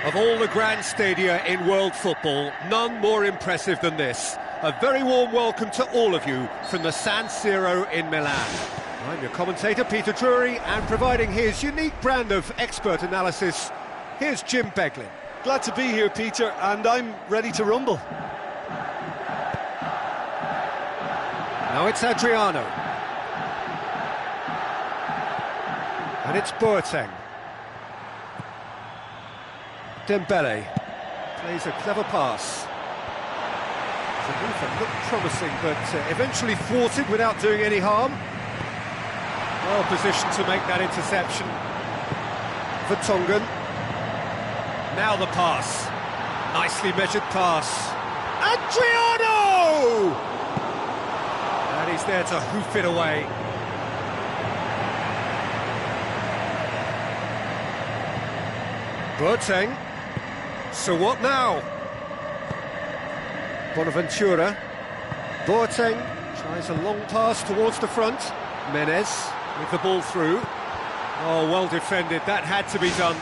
Of all the grand stadia in world football, none more impressive than this. A very warm welcome to all of you from the San Siro in Milan. I'm your commentator, Peter Drury, and providing his unique brand of expert analysis, here's Jim Beglin. Glad to be here, Peter, and I'm ready to rumble. Now it's Adriano. And it's Boateng. Dembele plays a clever pass. The move that looked promising, but eventually thwarted without doing any harm. Well positioned to make that interception. Vertonghen. Now the pass. Nicely measured pass. Adriano! And he's there to hoof it away. Boateng. So what now? Bonaventura. Boateng tries a long pass towards the front. Menez with the ball through. Oh, well defended. That had to be done.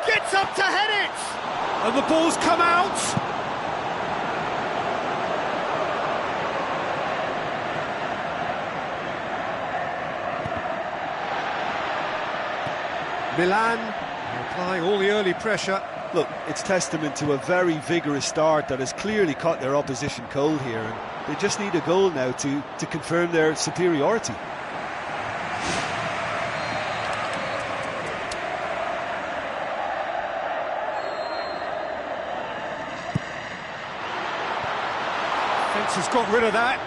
Gets up to head it! And the ball's come out! Milan applying all the early pressure. Look, it's testament to a very vigorous start that has clearly caught their opposition cold here, and they just need a goal now to confirm their superiority. Defence has got rid of that.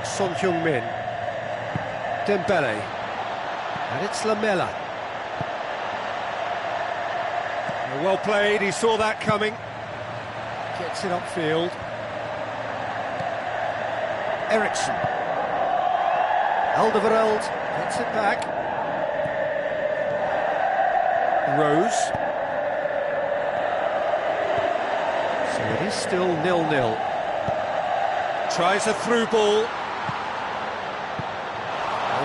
Son Heung-min. Dembele, and it's Lamela. Well played, he saw that coming. Gets it upfield. Eriksson. Alderweireld gets it back. Rose. So it is still 0-0. Tries a through ball.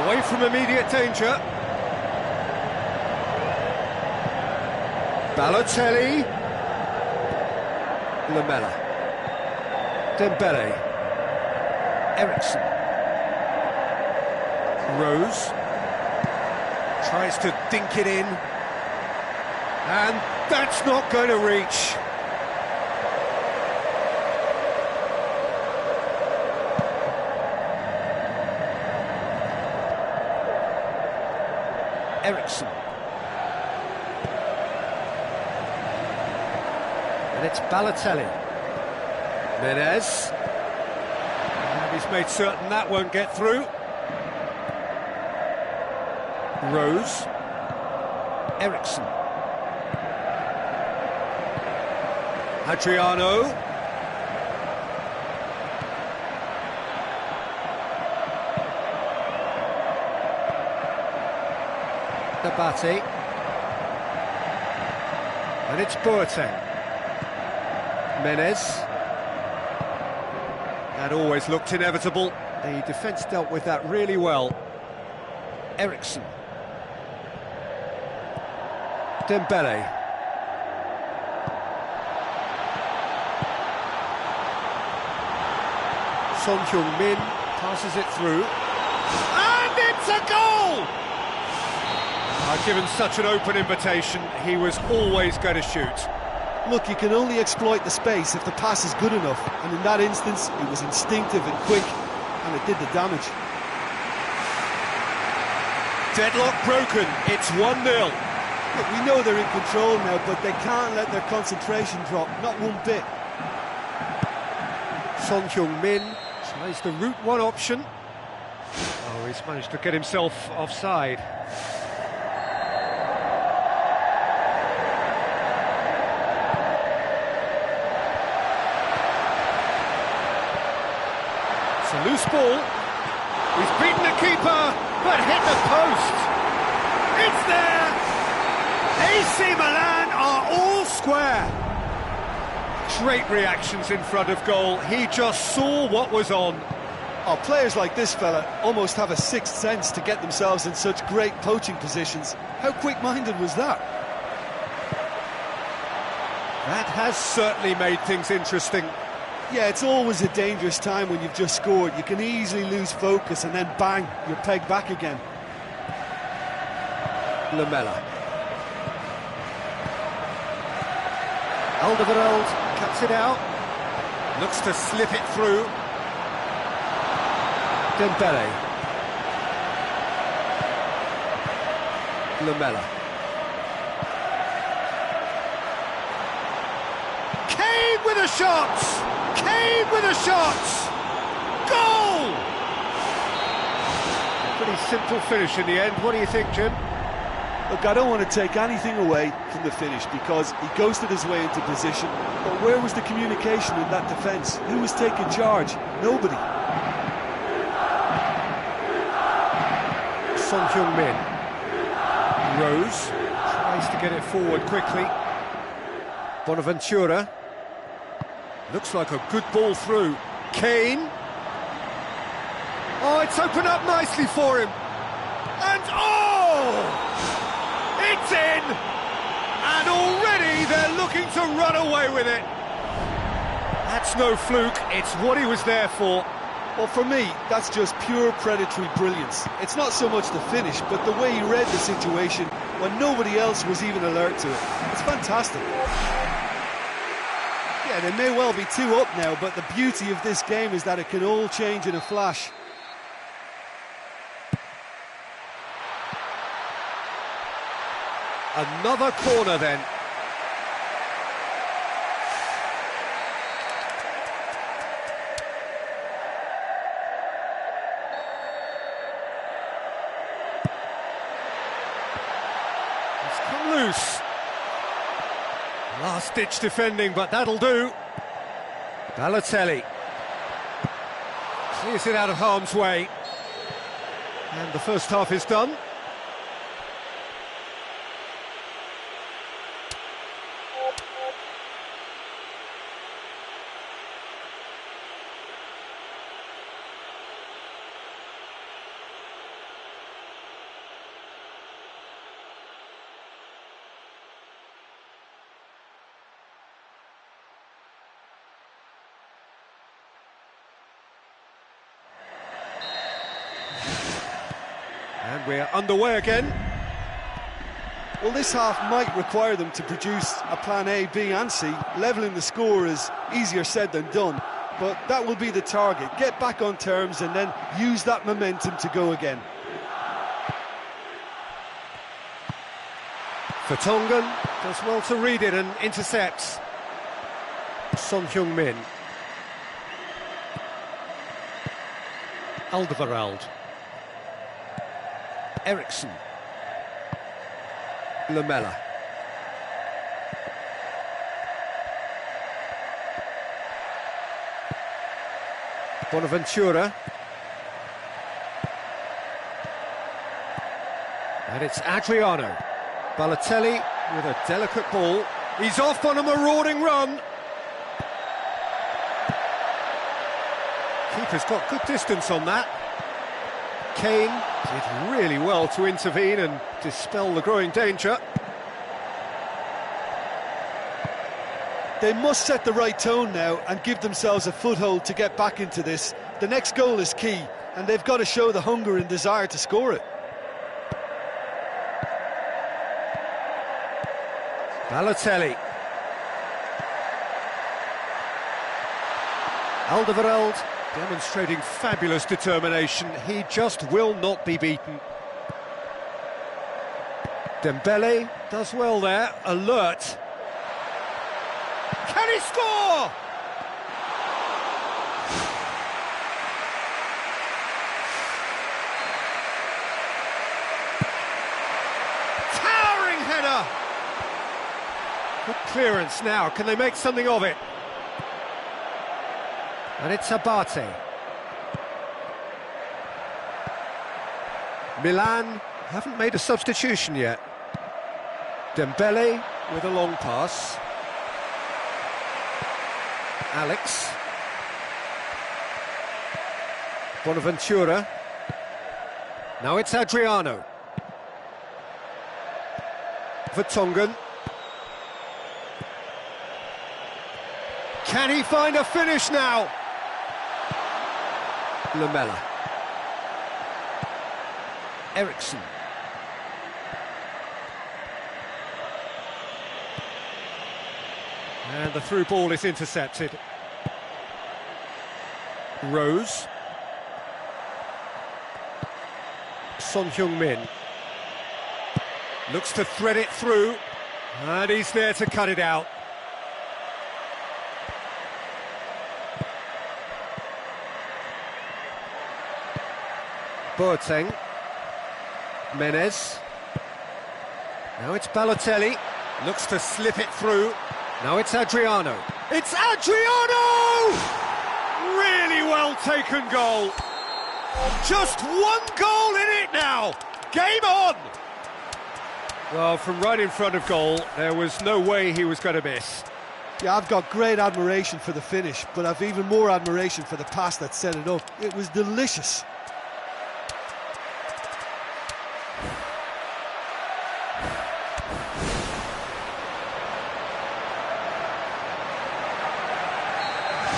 Away from immediate danger. Balotelli. Lamela. Dembele. Eriksson. Rose. Tries to dink it in. And that's not going to reach. Eriksson. And it's Balotelli. Menez. And he's made certain that won't get through. Rose. Eriksson. Adriano. Abate. And it's Boateng. Menez. That always looked inevitable. The defence dealt with that really well. Eriksson. Dembele. Son Heung-min passes it through. And it's a goal! Given such an open invitation, he was always going to shoot. Look, you can only exploit the space if the pass is good enough, and in that instance, it was instinctive and quick, and it did the damage. Deadlock broken, it's 1-0. Look, we know they're in control now, but they can't let their concentration drop, not one bit. Son Heung-min tries the route one option. Oh, he's managed to get himself offside. It's a loose ball. He's beaten the keeper, but hit the post. It's there. AC Milan are all square. Great reactions in front of goal. He just saw what was on. Oh, players like this fella almost have a sixth sense to get themselves in such great poaching positions. How quick-minded was that? That has certainly made things interesting. Yeah, it's always a dangerous time when you've just scored. You can easily lose focus and then bang, you're pegged back again. Lamela. Alderweireld cuts it out. Looks to slip it through. Dembele. Lamela. Kane with a shot! Kane with a shot! Goal! A pretty simple finish in the end. What do you think, Jim? Look, I don't want to take anything away from the finish because he ghosted his way into position, but where was the communication in that defence? Who was taking charge? Nobody. Son Heung-min. Rose tries to get it forward quickly. Bonaventura. Looks like a good ball through. Kane. Oh, it's opened up nicely for him. And oh! It's in! And already they're looking to run away with it. That's no fluke, it's what he was there for. Well, for me, that's just pure predatory brilliance. It's not so much the finish, but the way he read the situation when nobody else was even alert to it. It's fantastic. Yeah, they may well be 2 up now, but the beauty of this game is that it can all change in a flash. Another corner then. It's come loose. Last-ditch defending, but that'll do. Balotelli clears it out of harm's way. And the first half is done. And we're underway again. Well, this half might require them to produce a plan A, B and C. Levelling the score is easier said than done, but that will be the target. Get back on terms and then use that momentum to go again. Vertonghen does well to read it and intercepts. Son Heung-min. Alderweireld. Eriksson. Lamela. Bonaventura. And it's Adriano. Balotelli with a delicate ball. He's off on a marauding run. Keeper's got good distance on that. Kane did really well to intervene and dispel the growing danger. They must set the right tone now and give themselves a foothold to get back into this. The next goal is key, and they've got to show the hunger and desire to score it. Balotelli. Alderweireld demonstrating fabulous determination. He just will not be beaten. Dembele does well there, alert. Can he score? Towering header. Good clearance now. Can they make something of it? And it's Abate. Milan haven't made a substitution yet. Dembele with a long pass. Alex. Bonaventura. Now it's Adriano. Vertonghen. Can he find a finish now? Lamela. Ericsson. And the through ball is intercepted. Rose. Son Heung-min. Looks to thread it through. And he's there to cut it out. Boateng. Menez. Now it's Balotelli. Looks to slip it through. Now it's Adriano. It's Adriano! Really well taken goal. Just one goal in it now. Game on! Well, from right in front of goal, there was no way he was going to miss. Yeah, I've got great admiration for the finish, but I've even more admiration for the pass that set it up. It was delicious.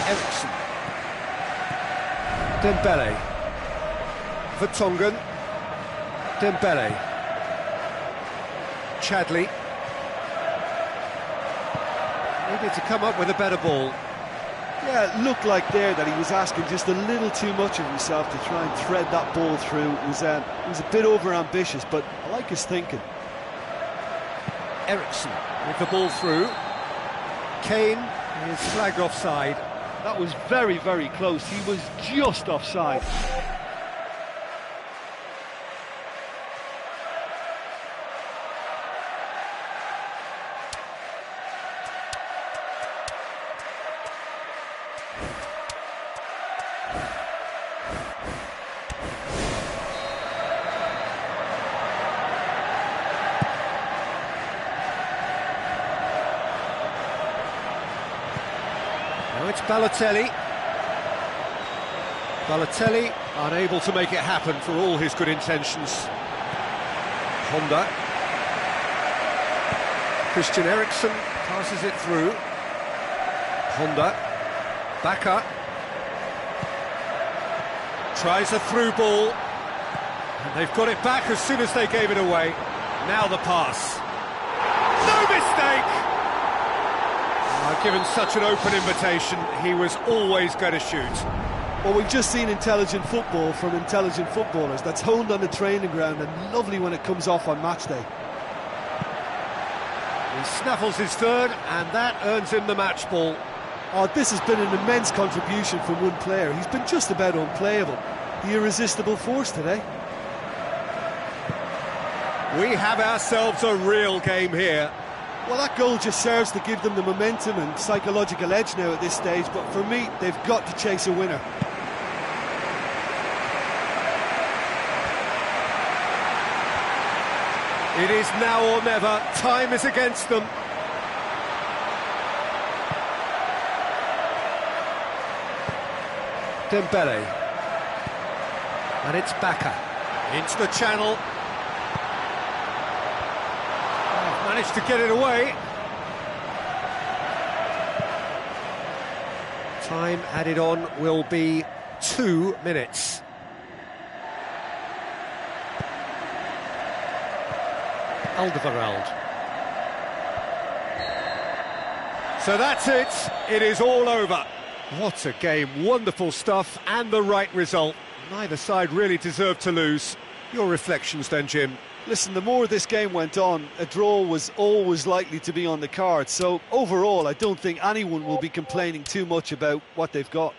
Ericsson. Dembele. Vertonghen. Dembele. Chadley. Needed to come up with a better ball. Yeah, it looked like there that he was asking just a little too much of himself to try and thread that ball through. It was a bit over-ambitious, but I like his thinking. Ericsson with the ball through. Kane is flagged offside. That was very, very close. He was just offside. Now it's Balotelli. Balotelli unable to make it happen for all his good intentions. Honda. Christian Eriksen passes it through. Honda. Bacca. Tries a through ball. And they've got it back as soon as they gave it away. Now the pass. No mistake! Given such an open invitation, he was always going to shoot. Well, we've just seen intelligent football from intelligent footballers. That's honed on the training ground and lovely when it comes off on match day. He snaffles his third, and that earns him the match ball. Oh, this has been an immense contribution from one player. He's been just about unplayable. The irresistible force today. We have ourselves a real game here. Well, that goal just serves to give them the momentum and psychological edge now at this stage, but for me, they've got to chase a winner. It is now or never. Time is against them. Dembele. And it's Bacca. Into the channel. Managed to get it away. Time added on will be 2 minutes. Alderweireld. So that's it. It is all over. What a game. Wonderful stuff and the right result. Neither side really deserved to lose. Your reflections then, Jim? Listen, the more this game went on, a draw was always likely to be on the card. So overall, I don't think anyone will be complaining too much about what they've got.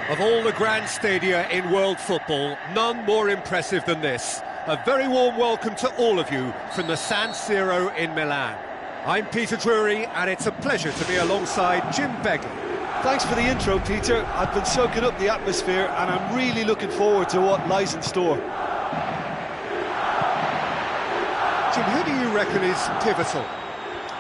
Of all the grand stadia in world football, none more impressive than this. A very warm welcome to all of you from the San Siro in Milan. I'm Peter Drury, and it's a pleasure to be alongside Jim Begley. Thanks for the intro, Peter. I've been soaking up the atmosphere, and I'm really looking forward to what lies in store. Jim, who do you reckon is pivotal?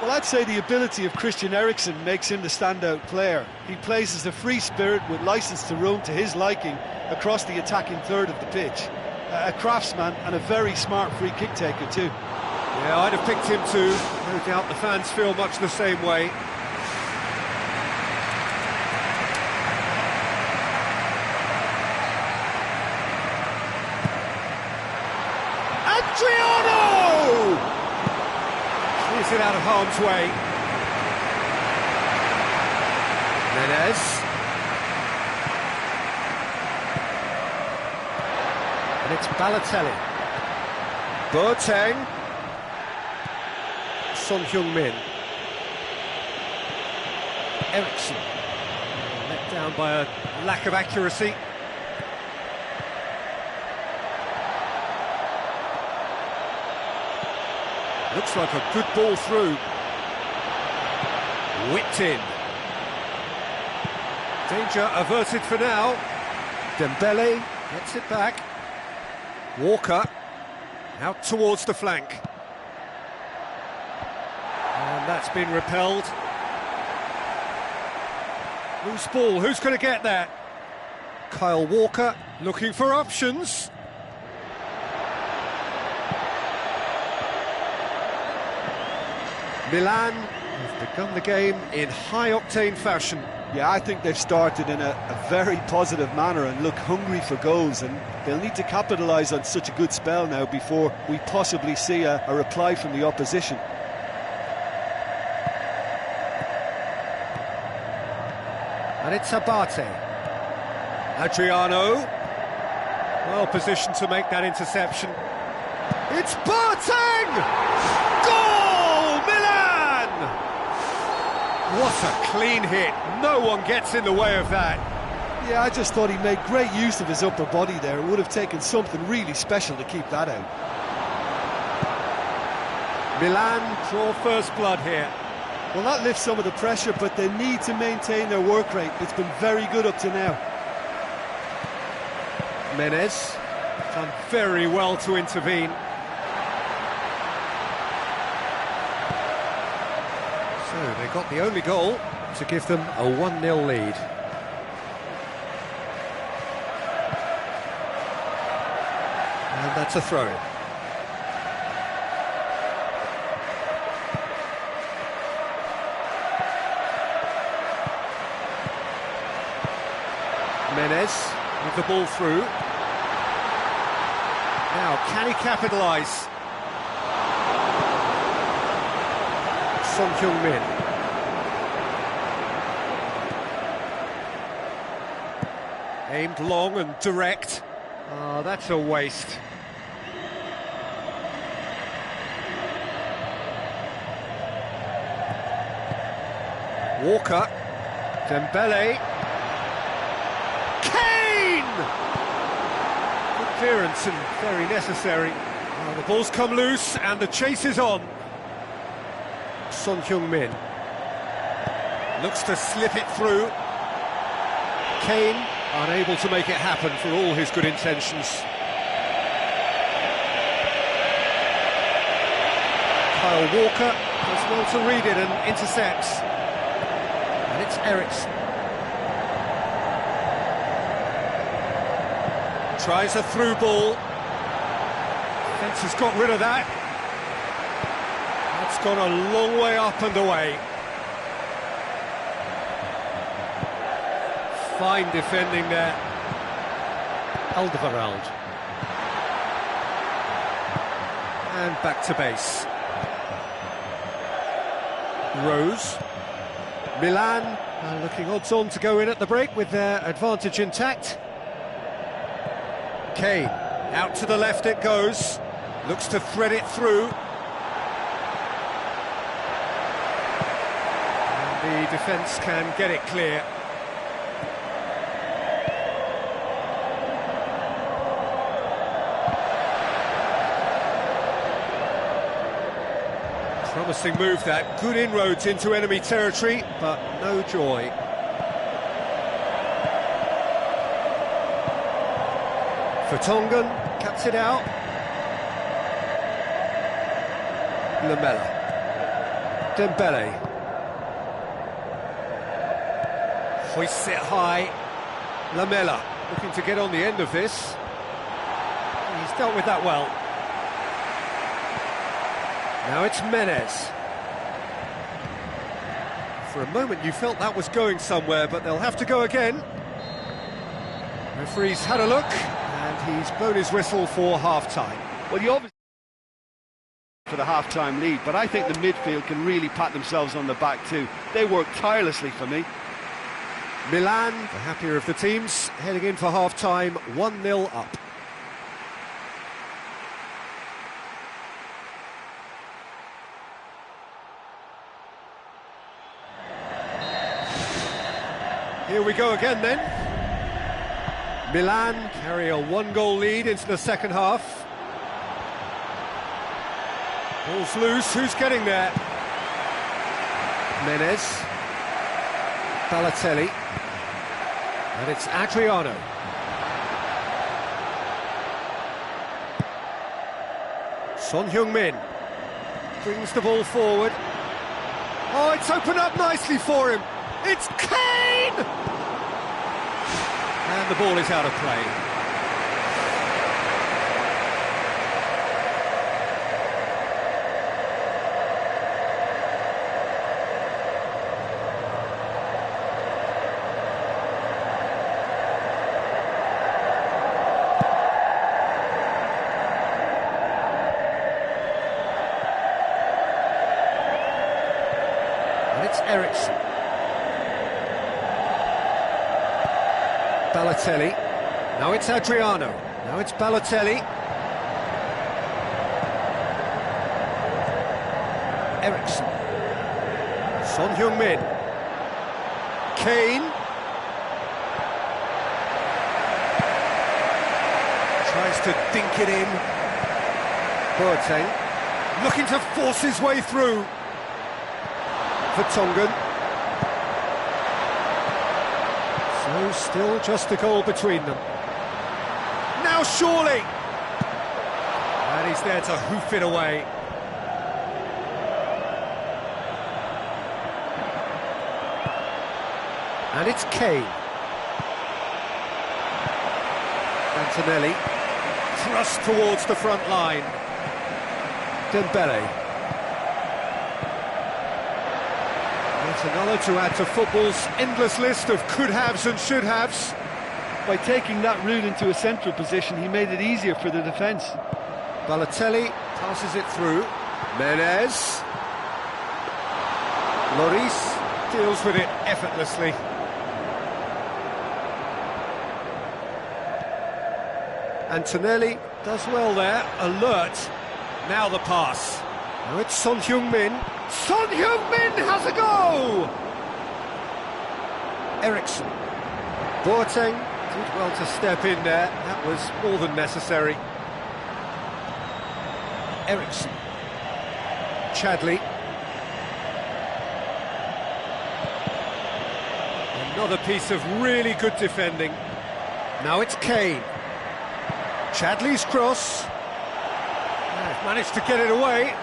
Well, I'd say the ability of Christian Eriksen makes him the standout player. He plays as a free spirit with licence to roam to his liking across the attacking third of the pitch. A craftsman and a very smart free kick taker too. Yeah, I'd have picked him too. No doubt the fans feel much the same way. Adriano! Clears it out of harm's way. Menez. And it's Balotelli. Boateng. Son Heung-min. Eriksen. Let down by a lack of accuracy. Looks like a good ball through. Whipped in. Danger averted for now. Dembele gets it back. Walker out towards the flank. And that's been repelled. Loose ball, who's going to get that? Kyle Walker looking for options. Milan have begun the game in high-octane fashion. Yeah, I think they've started in a very positive manner and look hungry for goals, and they'll need to capitalise on such a good spell now before we possibly see a reply from the opposition. And it's Abate. Adriano. Well positioned to make that interception. It's Boateng! Goal! Milan! What a clean hit. No one gets in the way of that. Yeah, I just thought he made great use of his upper body there. It would have taken something really special to keep that out. Milan draw first blood here. Well, that lifts some of the pressure, but they need to maintain their work rate. It's been very good up to now. Menez done very well to intervene. So they got the only goal to give them a 1-0 lead. And that's a throw-in. Menez with the ball through. Now, can he capitalise? Son Heung-min. Aimed long and direct. Oh, that's a waste. Walker. Dembele. Good clearance and very necessary. Oh, the ball's come loose and the chase is on. Son Heung-min looks to slip it through. Kane unable to make it happen for all his good intentions. Kyle Walker does well to read it and intercepts. And it's Eriksen. Tries a through ball. Fence has got rid of that. That's gone a long way up and away. Fine defending there. Alderweireld. And back to base. Rose. Milan looking odds-on to go in at the break with their advantage intact. Kane, out to the left it goes, looks to thread it through. And the defence can get it clear. Promising move that, good inroads into enemy territory, but no joy. Vertonghen cuts it out. Lamela. Dembele. Hoists it high. Lamela looking to get on the end of this. He's dealt with that well. Now it's Menez. For a moment you felt that was going somewhere, but they'll have to go again. Referee's had a look, and he's blown his whistle for half-time. Well, you obviously for the half-time lead, but I think the midfield can really pat themselves on the back too. They work tirelessly for me. Milan, the happier of the teams, heading in for half-time, 1-0 up. Here we go again then. Milan carry a one-goal lead into the second half. Ball's loose, who's getting there? Menez. Balotelli. And it's Adriano. Son Heung-min brings the ball forward. Oh, it's opened up nicely for him. It's Kane! And the ball is out of play. And it's Eriksson. Balotelli. Now it's Adriano. Now it's Balotelli. Eriksson. Son Heung-min. Kane. Tries to dink it in. Boateng. Looking to force his way through. Vertonghen. So still just a goal between them. Now surely! And he's there to hoof it away. And it's Kane. Antonelli. Thrust towards the front line. Dembele. That's another to add to football's endless list of could-haves and should-haves. By taking that route into a central position, he made it easier for the defence. Balotelli passes it through. Menez. Lloris deals with it effortlessly. Antonelli does well there, alert. Now the pass. Now it's Son Heung-min. Son Heung-min has a go! Eriksson. Boateng did well to step in there. That was more than necessary. Eriksson. Chadli. Another piece of really good defending. Now it's Kane. Chadli's cross. They've managed to get it away.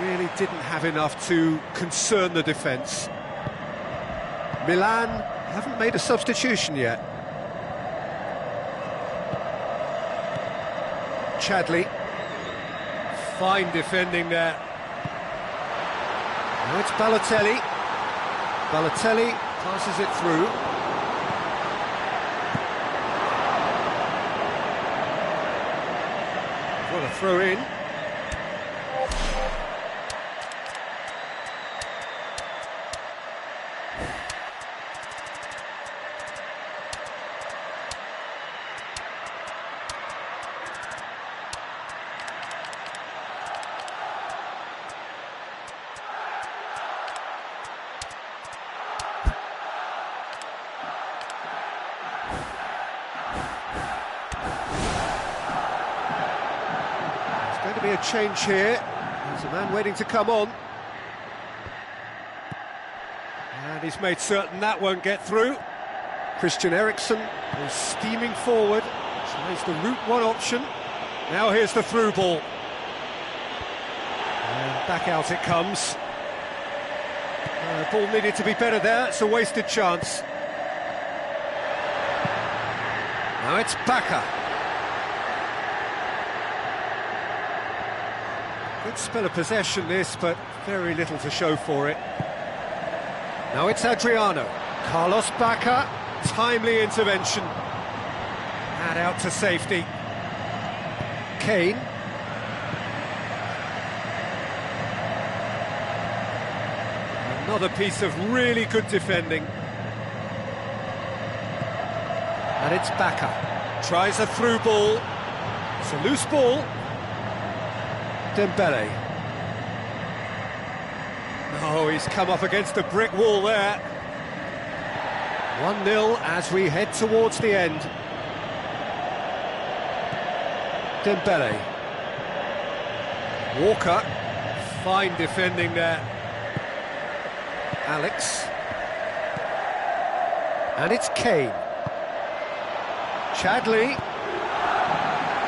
Really didn't have enough to concern the defence. Milan haven't made a substitution yet. Chadli. Fine defending there. Now it's Balotelli. Balotelli passes it through. What a throw in. Be a change here. There's a man waiting to come on. And he's made certain that won't get through. Christian Eriksen is steaming forward. Tries the route one option. Now here's the through ball. And back out it comes. Ball needed to be better there. It's a wasted chance. Now it's Baka. Good spell of possession this, but very little to show for it. Now it's Adriano. Carlos Baka, timely intervention. And out to safety. Kane. Another piece of really good defending. And it's Baka. Tries a through ball. It's a loose ball. Dembele. Oh, he's come up against a brick wall there. 1-0 as we head towards the end. Dembele. Walker. Fine defending there. Alex. And it's Kane. Chadley.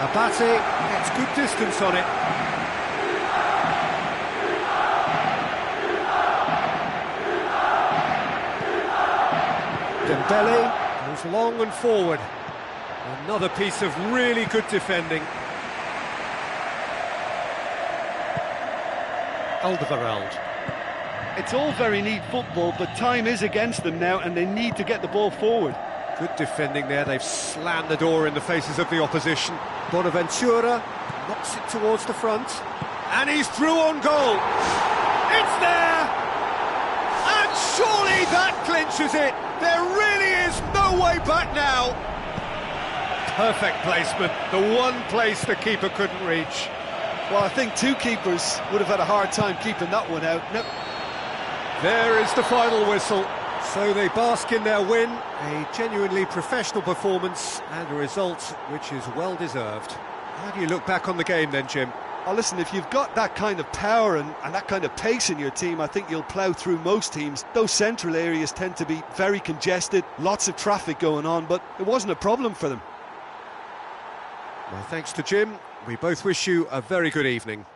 Abate gets good distance on it. Dembele goes long and forward. Another piece of really good defending. Alderweireld. It's all very neat football, but time is against them now, and they need to get the ball forward. Good defending there. They've slammed the door in the faces of the opposition. Bonaventura knocks it towards the front. And he's through on goal. It's there! And surely that clinches it. There really is no way back now. Perfect placement. The one place the keeper couldn't reach. Well, I think two keepers would have had a hard time keeping that one out. No. There is the final whistle. So they bask in their win, a genuinely professional performance and a result which is well deserved. How do you look back on the game then, Jim? Oh, listen, if you've got that kind of power and that kind of pace in your team, I think you'll plough through most teams. Those central areas tend to be very congested, lots of traffic going on, but it wasn't a problem for them. Well, thanks to Jim. We both wish you a very good evening.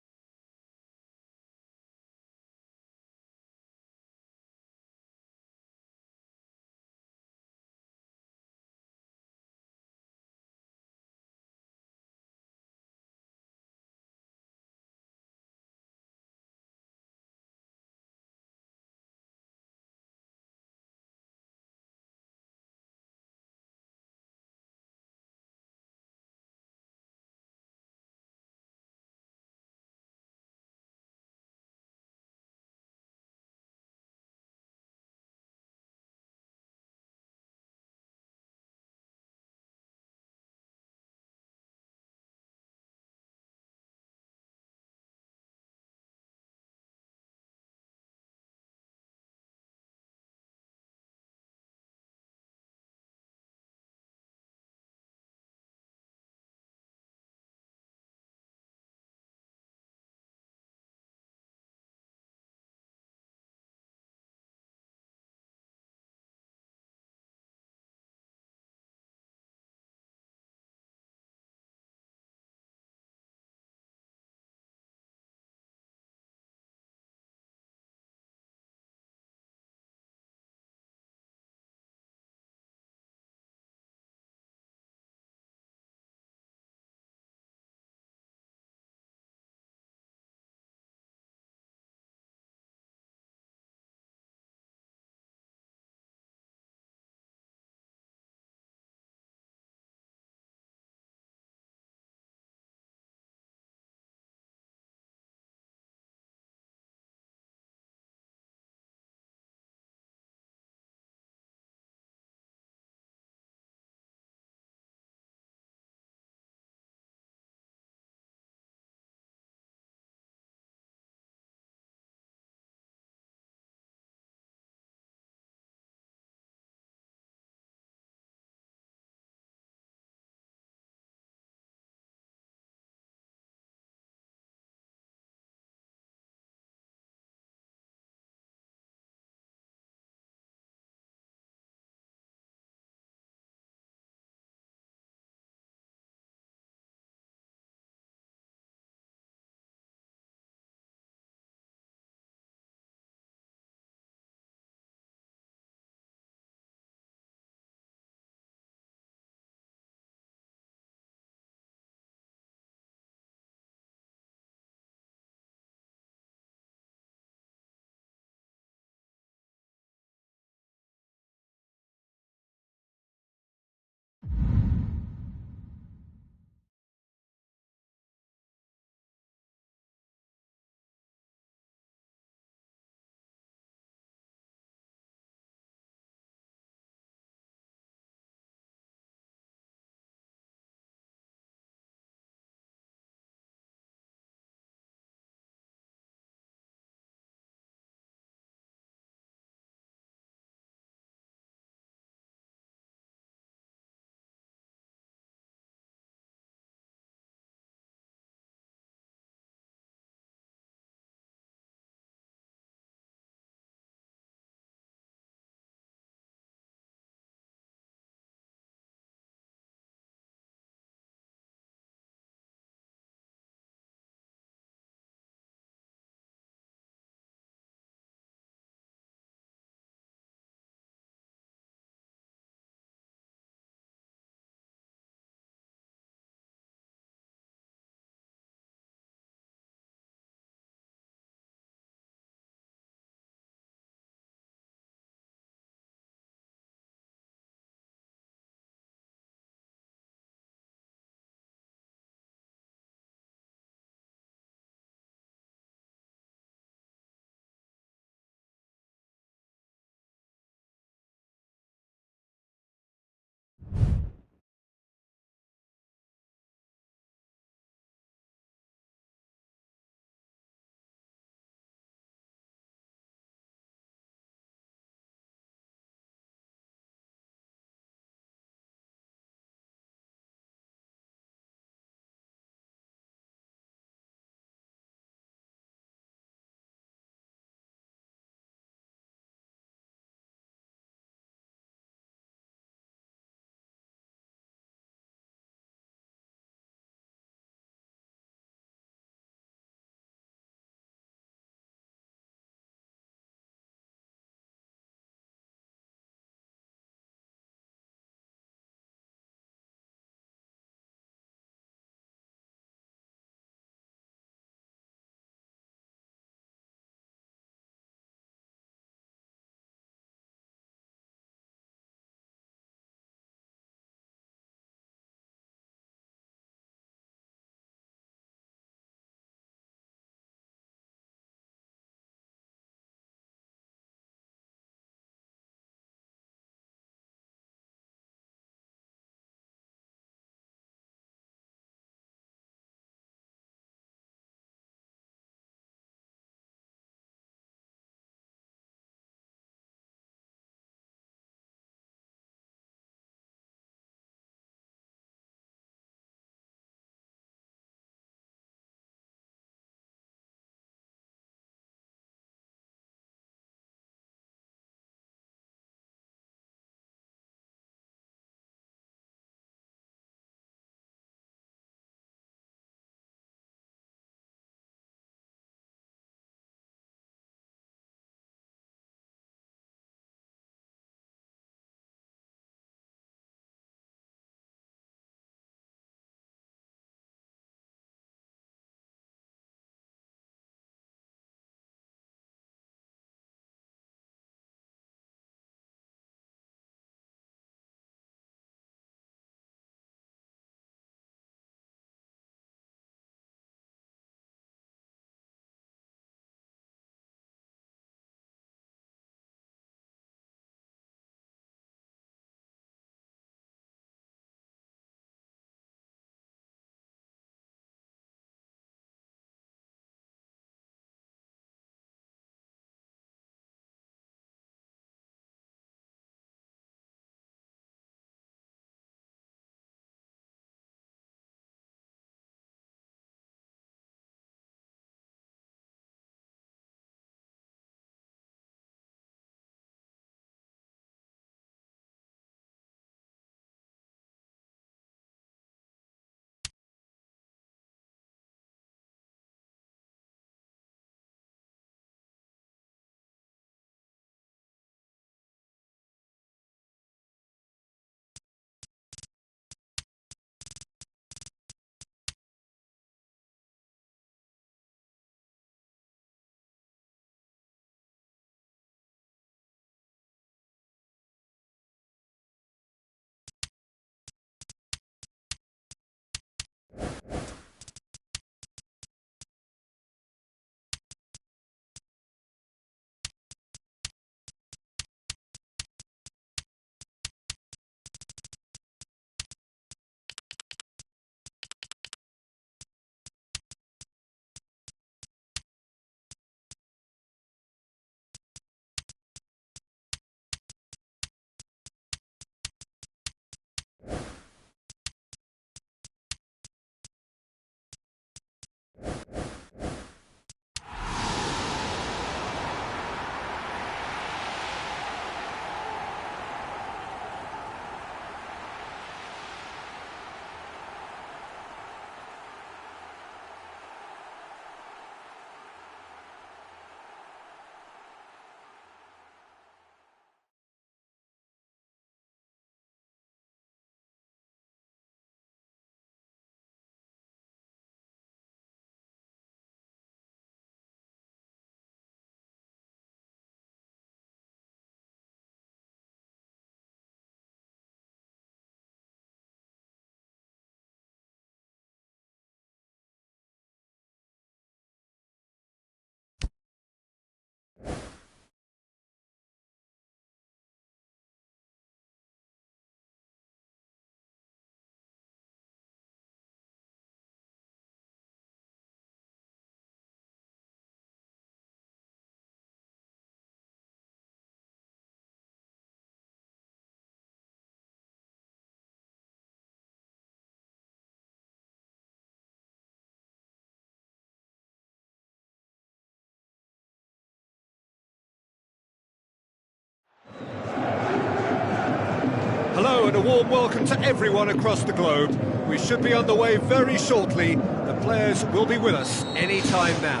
Hello and a warm welcome to everyone across the globe. We should be on the way very shortly. The players will be with us any time now.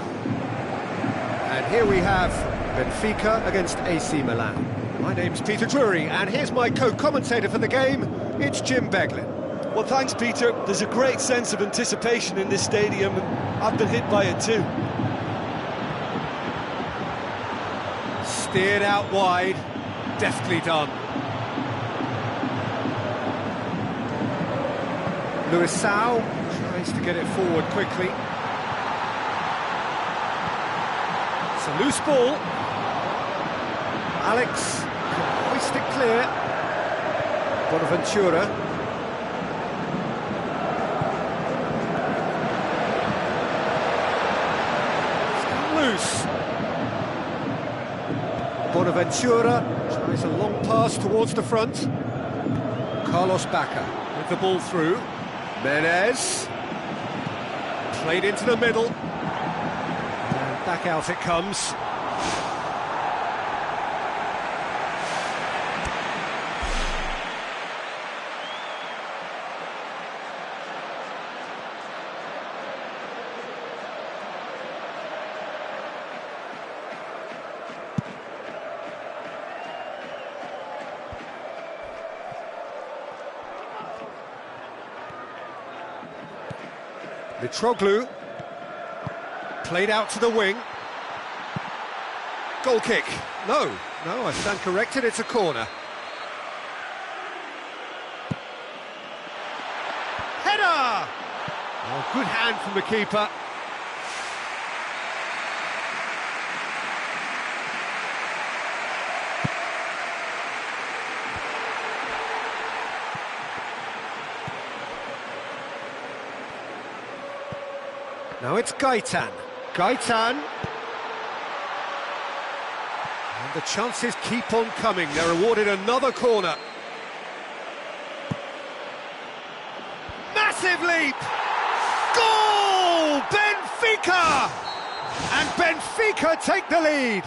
And here we have Benfica against AC Milan. My name's Peter Drury, and here's my co-commentator for the game. It's Jim Beglin. Well, thanks, Peter. There's a great sense of anticipation in this stadium, and I've been hit by it too. Steered out wide, deftly done. Luisao tries to get it forward quickly. It's a loose ball. Alex can hoist it clear. Bonaventura. It's come loose. Bonaventura tries a long pass towards the front. Carlos Bacca with the ball through. Menez, played into the middle, and back out it comes. Mitroglou, played out to the wing. Goal kick. No, I stand corrected, it's a corner. Header! Oh, good hand from the keeper. Now it's Gaitan. And the chances keep on coming. They're awarded another corner. Massive leap! Goal! Benfica! And Benfica take the lead.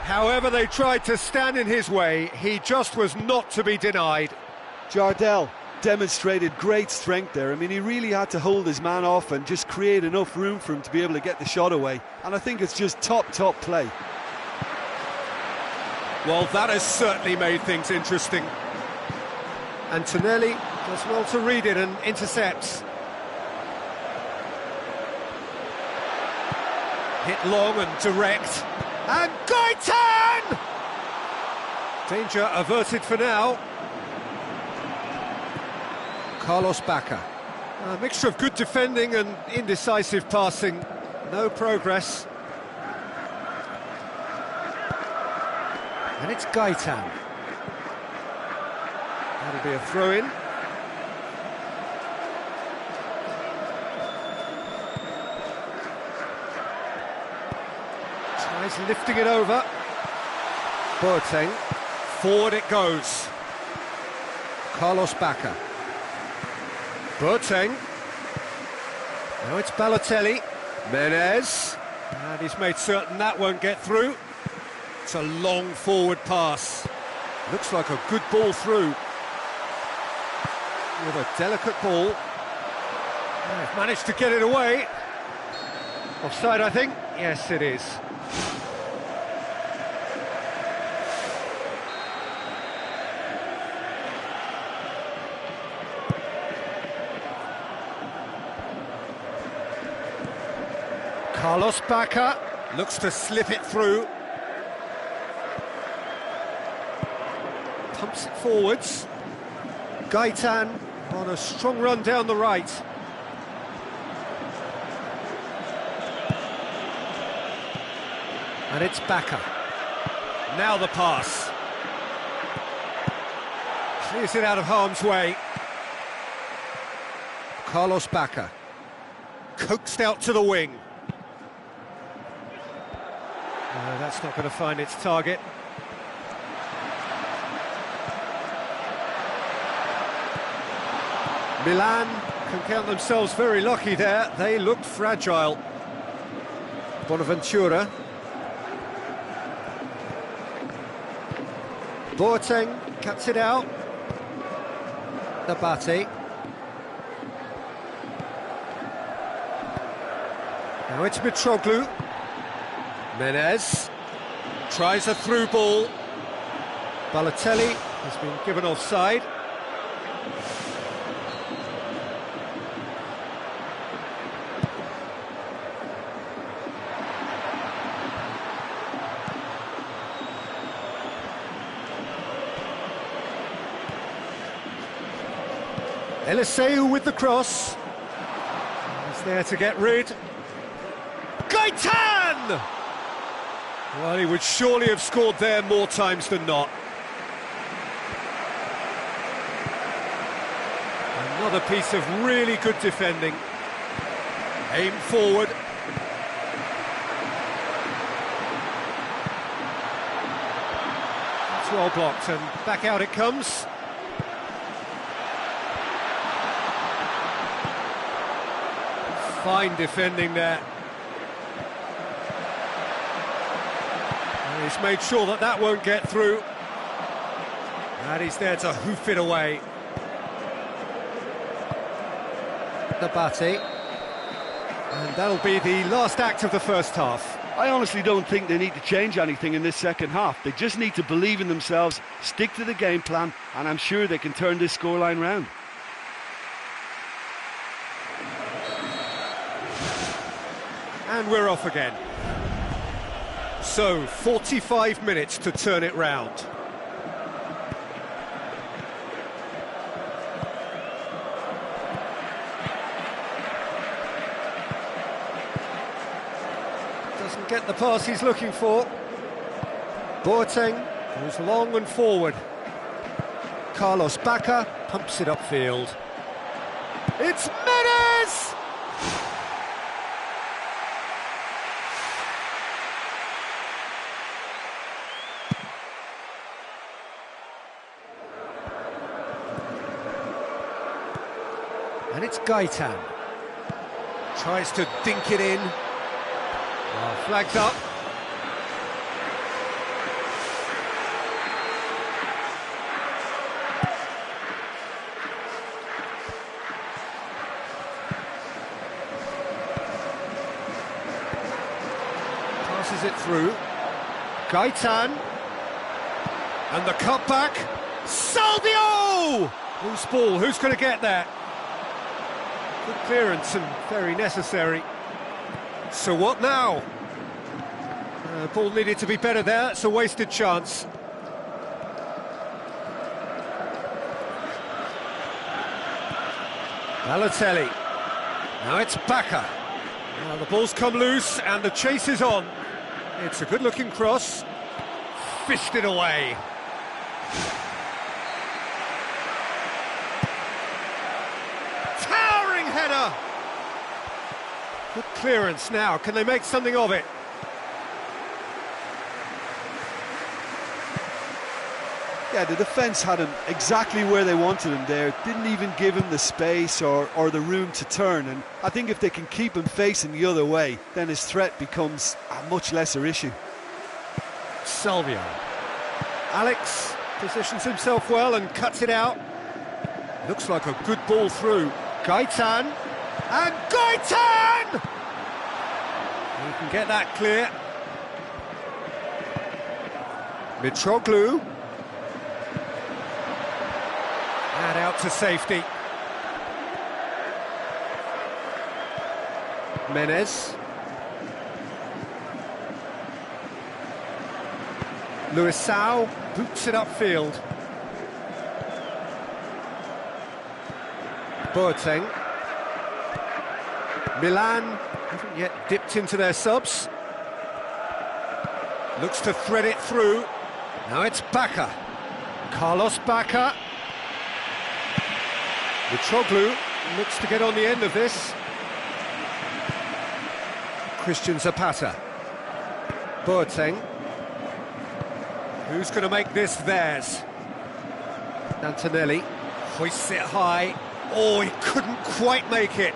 However they tried to stand in his way, he just was not to be denied. Jardel demonstrated great strength there. I mean, he really had to hold his man off and just create enough room for him to be able to get the shot away. And I think it's just top play. Well, that has certainly made things interesting. Antonelli does well to read it and intercepts. Hit long and direct. And Gaitan! Danger averted for now. Carlos Bacca. A mixture of good defending and indecisive passing. No progress. And it's Gaitan. That'll be a throw-in. Tries lifting it over. Boateng. Forward it goes. Carlos Bacca. Boateng. Now it's Balotelli. Menez. And he's made certain that won't get through. It's a long forward pass. Looks like a good ball through. With a delicate ball. They've managed to get it away. Offside, I think. Yes, it is. Carlos Bacca looks to slip it through. Pumps it forwards. Gaitan on a strong run down the right. And it's Bacca. Now the pass. Clears it out of harm's way. Carlos Bacca. Coaxed out to the wing. No, that's not going to find its target. Milan can count themselves very lucky there. They looked fragile. Bonaventura. Boateng cuts it out. Nabati. Now it's Mitroglou. Menez tries a through ball. Balotelli has been given offside. Eliseu with the cross. He's there to get rid. Gaitan! Well, he would surely have scored there more times than not. Another piece of really good defending. Aim forward. It's well blocked, and back out it comes. Fine defending there. And he's made sure that that won't get through. And he's there to hoof it away. Nabati. And that'll be the last act of the first half. I honestly don't think they need to change anything in this second half. They just need to believe in themselves, stick to the game plan, and I'm sure they can turn this scoreline round. And we're off again. So, 45 minutes to turn it round. Doesn't get the pass he's looking for. Boateng goes long and forward. Carlos Bacca pumps it upfield. It's Menez! And it's Gaitan. Tries to dink it in. Oh, flagged up. Passes it through. Gaitan. And the cutback. Salvio! Loose ball, who's going to get that? Good clearance and very necessary. So what now? Ball needed to be better there. It's a wasted chance. Balotelli. Now it's Bacca. Now the ball's come loose and the chase is on. It's a good-looking cross. Fished it away. Header. Good clearance now. Can they make something of it? Yeah, the defence had him exactly where they wanted him there. Didn't even give him the space or the room to turn. And I think if they can keep him facing the other way, then his threat becomes a much lesser issue. Salvio. Alex positions himself well and cuts it out. Looks like a good ball through. Gaitan, and Gaitan! You can get that clear. Mitroglou. And out to safety. Menez. Luisao boots it upfield. Boateng. Milan haven't yet dipped into their subs. Looks to thread it through. Now it's Bacca. Carlos Bacca. Mitroglou looks to get on the end of this. Christian Zapata. Boateng. Who's going to make this theirs? Antonelli hoists it high. Oh, he couldn't quite make it.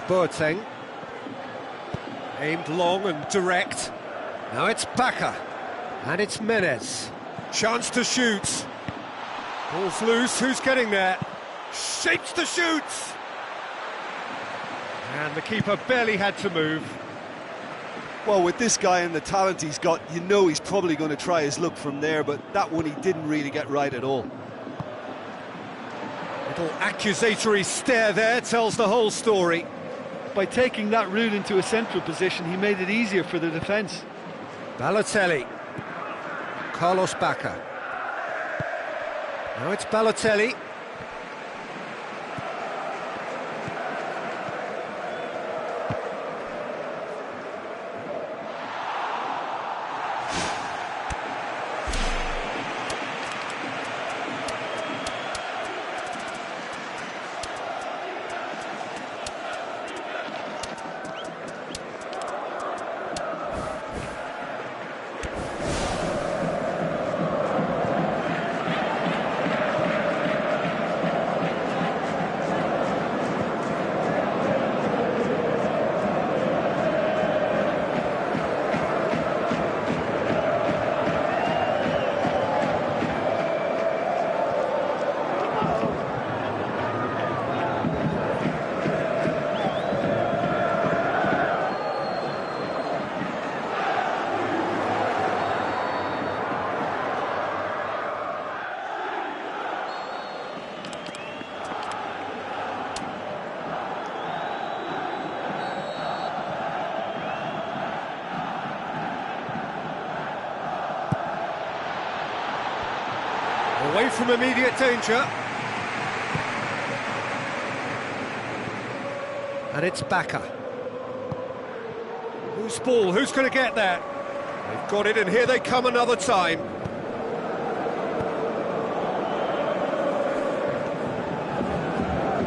Boateng. Aimed long and direct. Now it's Bacca. And it's Menez. Chance to shoot. Ball's loose, who's getting there? Shapes to shoot! And the keeper barely had to move. Well, with this guy and the talent he's got, you know he's probably going to try his luck from there, but that one he didn't really get right at all. Little accusatory stare there tells the whole story. By taking that route into a central position, he made it easier for the defence. Balotelli. Carlos Bacca. Now it's Balotelli. Away from immediate danger. And it's Bacca. Who's ball? Who's going to get there? They've got it, and here they come another time.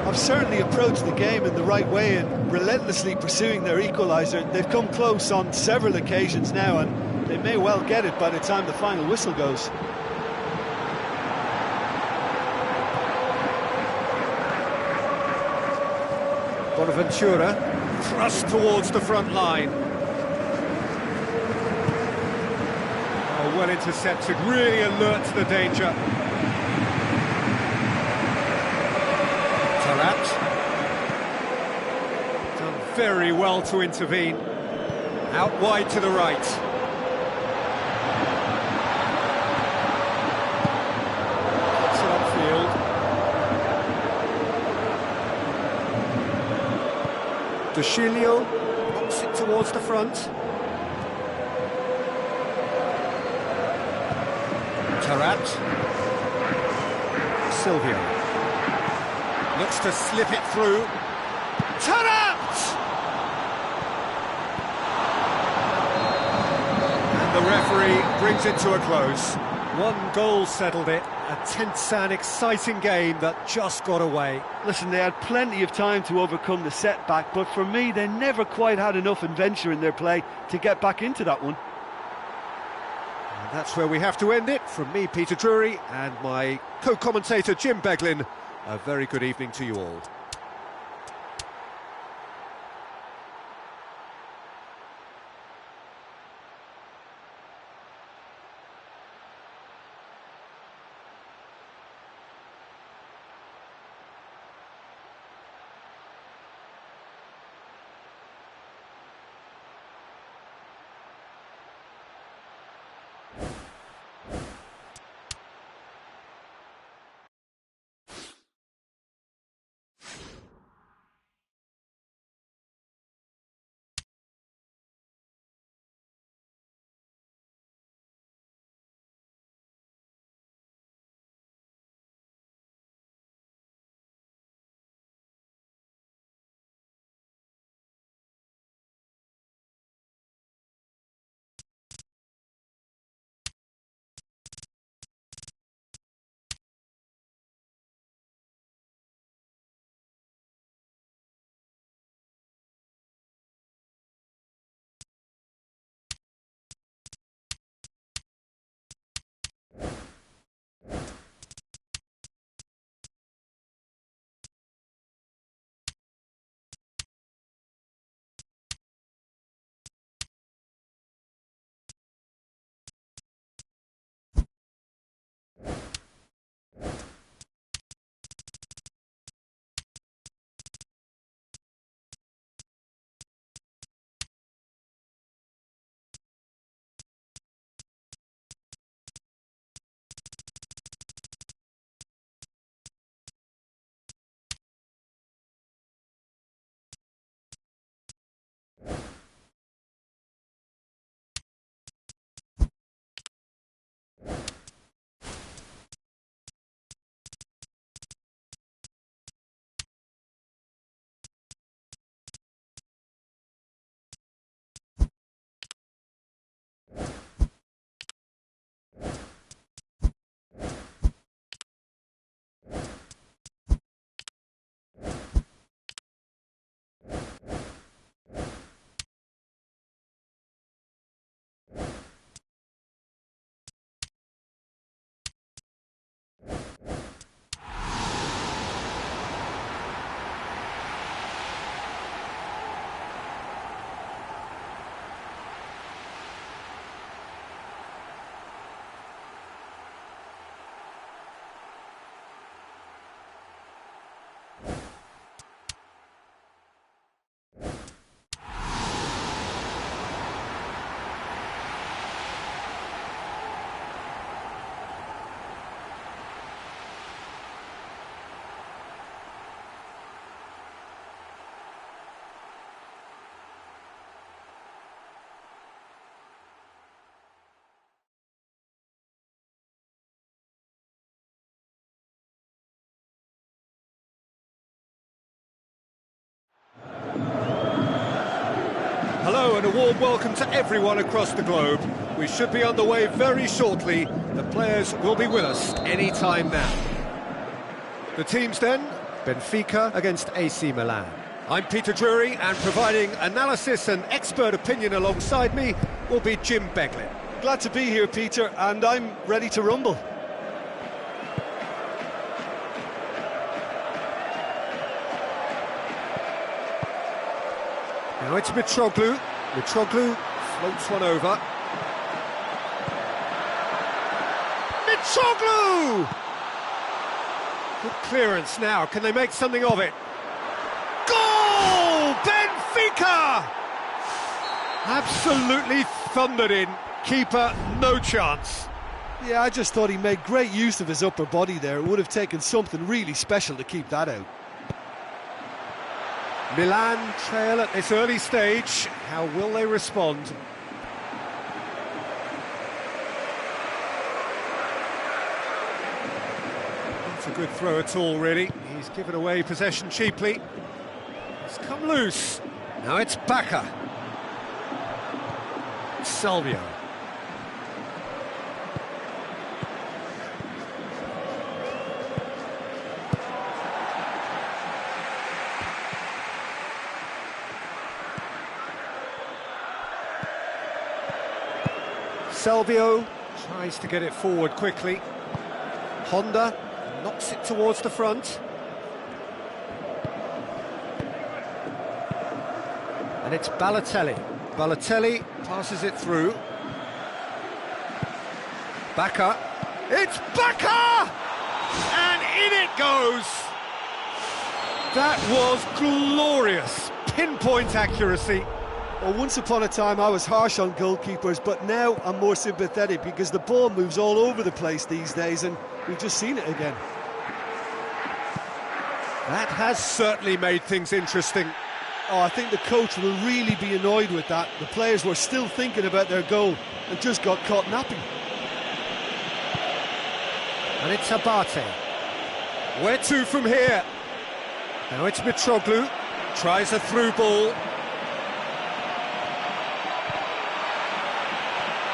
Have certainly approached the game in the right way and relentlessly pursuing their equaliser. They've come close on several occasions now, and they may well get it by the time the final whistle goes. Bonaventura thrust towards the front line. Oh, well intercepted, really alert to the danger. Tarat. Done very well to intervene. Out wide to the right. It's upfield. Dushilio knocks it towards the front. Tarat. Silvio. Looks to slip it through. Tarat! And the referee brings it to a close. One goal settled it. A tense and exciting game that just got away. Listen, they had plenty of time to overcome the setback, but for me, they never quite had enough adventure in their play to get back into that one. And that's where we have to end it. From me, Peter Drury, and my co-commentator, Jim Beglin, a very good evening to you all. and a warm welcome to everyone across the globe. We should be on the way very shortly. The players will be with us any time now. The teams then, Benfica against AC Milan. I'm Peter Drury, and providing analysis and expert opinion alongside me will be Jim Beglin. Glad to be here, Peter, and I'm ready to rumble. Now it's Mitroglou. Mitroglou floats one over. Mitroglou! Good clearance now. Can they make something of it? Goal! Benfica! Absolutely thundered in. Keeper, no chance. Yeah, I just thought he made great use of his upper body there. It would have taken something really special to keep that out. Milan trail at this early stage. How will they respond? Not a good throw at all, really. He's given away possession cheaply. It's come loose. Now it's Bacca. Salvio. Salvio tries to get it forward quickly. Honda knocks it towards the front. And it's Balotelli. Balotelli passes it through. Bacca. It's Bacca! And in it goes! That was glorious. Pinpoint accuracy. Well, once upon a time I was harsh on goalkeepers, but now I'm more sympathetic because the ball moves all over the place these days, and we've just seen it again. That has certainly made things interesting. Oh, I think the coach will really be annoyed with that. The players were still thinking about their goal and just got caught napping. And it's Abate. Where to from here? Now it's Mitroglou. Tries a through ball.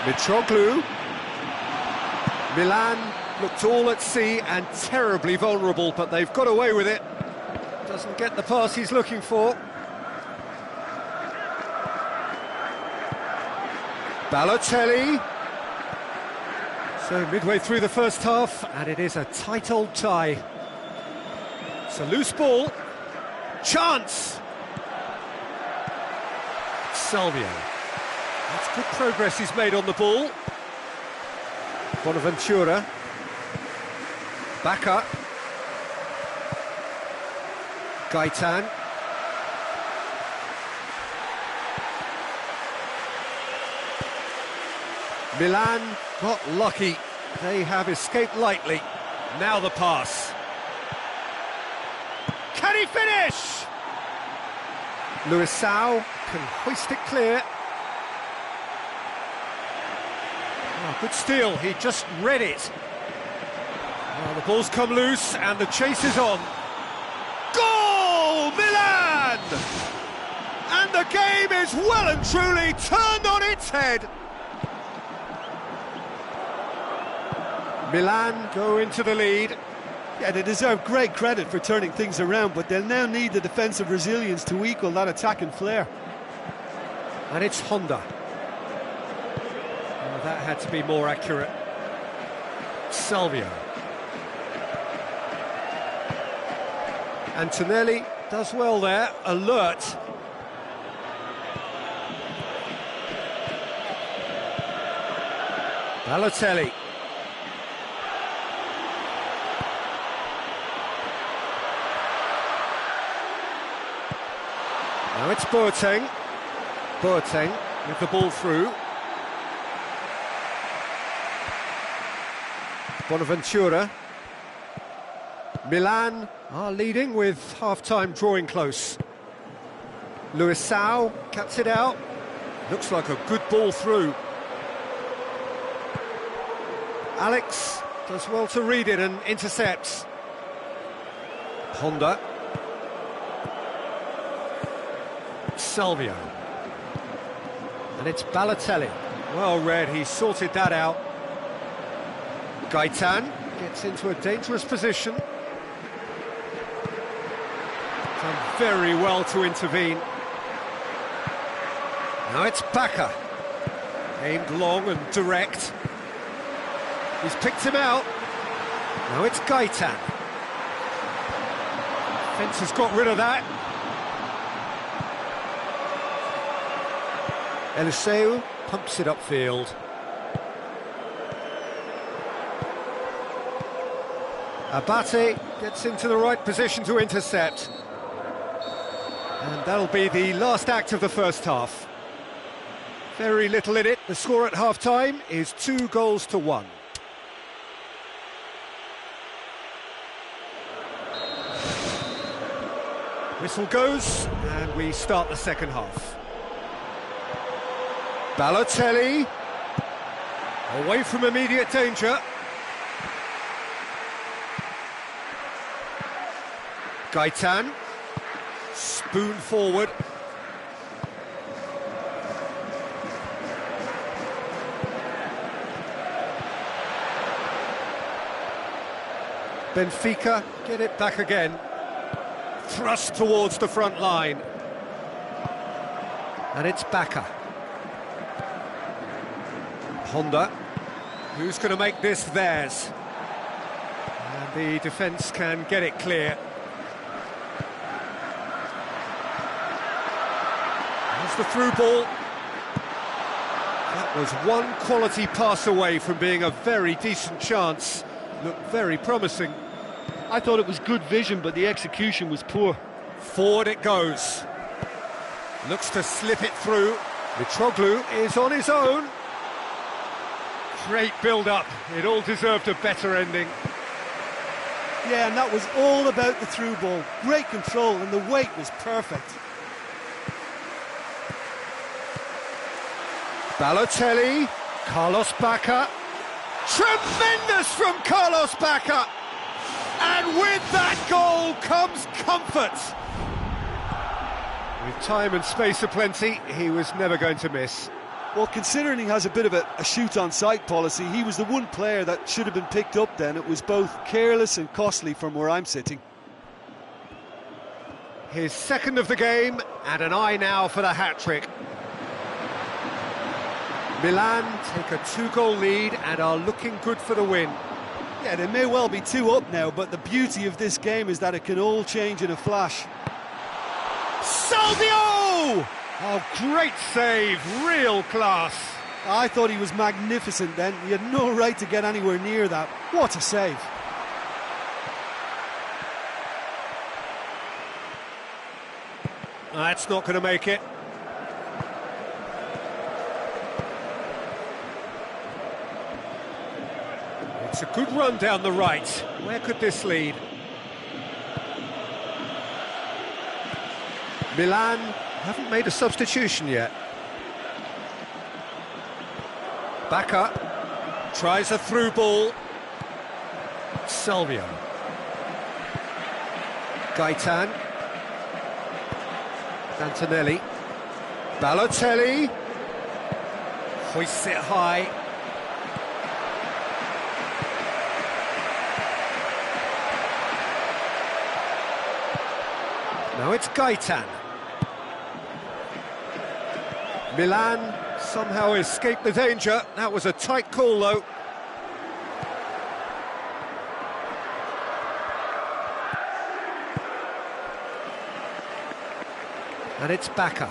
Mitroglou. Milan looked all at sea and terribly vulnerable, but they've got away with it. Doesn't get the pass he's looking for. Balotelli. So midway through the first half, and it is a tight old tie. It's a loose ball. Chance! Salvio. That's good progress he's made on the ball. Bonaventura. Bacca. Gaitan. Milan got lucky. They have escaped lightly. Now the pass. Can he finish? Luisao can hoist it clear. Oh, good steal, he just read it. Oh, the ball's come loose and the chase is on. Goal, Milan! And the game is well and truly turned on its head. Milan go into the lead. Yeah, they deserve great credit for turning things around, but they'll now need the defensive resilience to equal that attacking flair. And it's Honda. Oh, that had to be more accurate. Salvio. Antonelli does well there, alert. Balotelli. Now it's Boateng. Boateng with the ball through. Bonaventura. Milan are leading with half-time drawing close. Luisao cuts it out. Looks like a good ball through. Alex does well to read it and intercepts. Honda. Salvio. And it's Balotelli. Well read, he sorted that out. Gaitan gets into a dangerous position. Done very well to intervene. Now it's Baka. Aimed long and direct. He's picked him out. Now it's Gaitan. Fence has got rid of that. Eliseu pumps it upfield. Abate gets into the right position to intercept. And that'll be the last act of the first half. Very little in it. The score at half-time is 2-1. Whistle goes, and we start the second half. Balotelli, away from immediate danger. Gaitan, spoon forward. Benfica get it back again. Thrust towards the front line. And it's Baka. Honda, who's going to make this theirs? And the defence can get it clear. There's the through ball. That was one quality pass away from being a very decent chance. Looked very promising. I thought it was good vision, but the execution was poor. Forward it goes. Looks to slip it through. Mitroglou is on his own. Great build-up. It all deserved a better ending. Yeah, and that was all about the through ball. Great control, and the weight was perfect. Balotelli, Carlos Baka. Tremendous from Carlos Baka! And with that goal comes comfort. With time and space aplenty, he was never going to miss. Well, considering he has a bit of a shoot-on-sight policy, he was the one player that should have been picked up then. It was both careless and costly from where I'm sitting. His second of the game, and an eye now for the hat-trick. Milan take a 2-goal lead and are looking good for the win. Yeah, they may well be 2 up now, but the beauty of this game is that it can all change in a flash. Salvio! Oh, great save, real class. I thought he was magnificent then. He had no right to get anywhere near that. What a save. That's not going to make it. It's a good run down the right. Where could this lead? Milan haven't made a substitution yet. Baka tries a through ball. Salvio. Gaitan. Antonelli. Balotelli. Hoists it high. Now it's Gaitan. Milan somehow escaped the danger. That was a tight call, though. And it's Baka.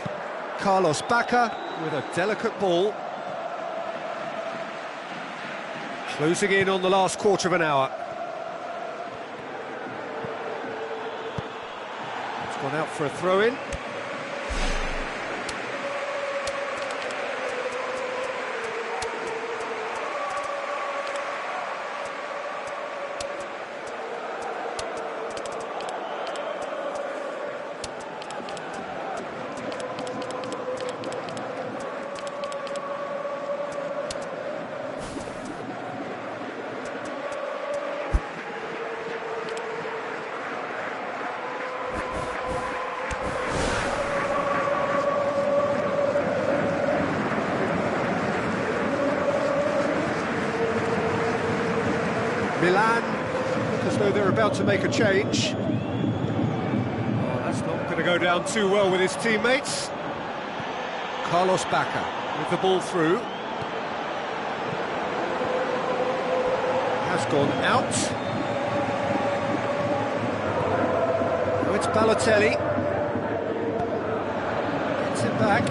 Carlos Baka with a delicate ball. Closing in on the last quarter of an hour. It's gone out for a throw-in. Milan look as though they're about to make a change. Oh, that's not going to go down too well with his teammates. Carlos Bacca with the ball through. Has gone out. Oh, it's Balotelli. Gets it back.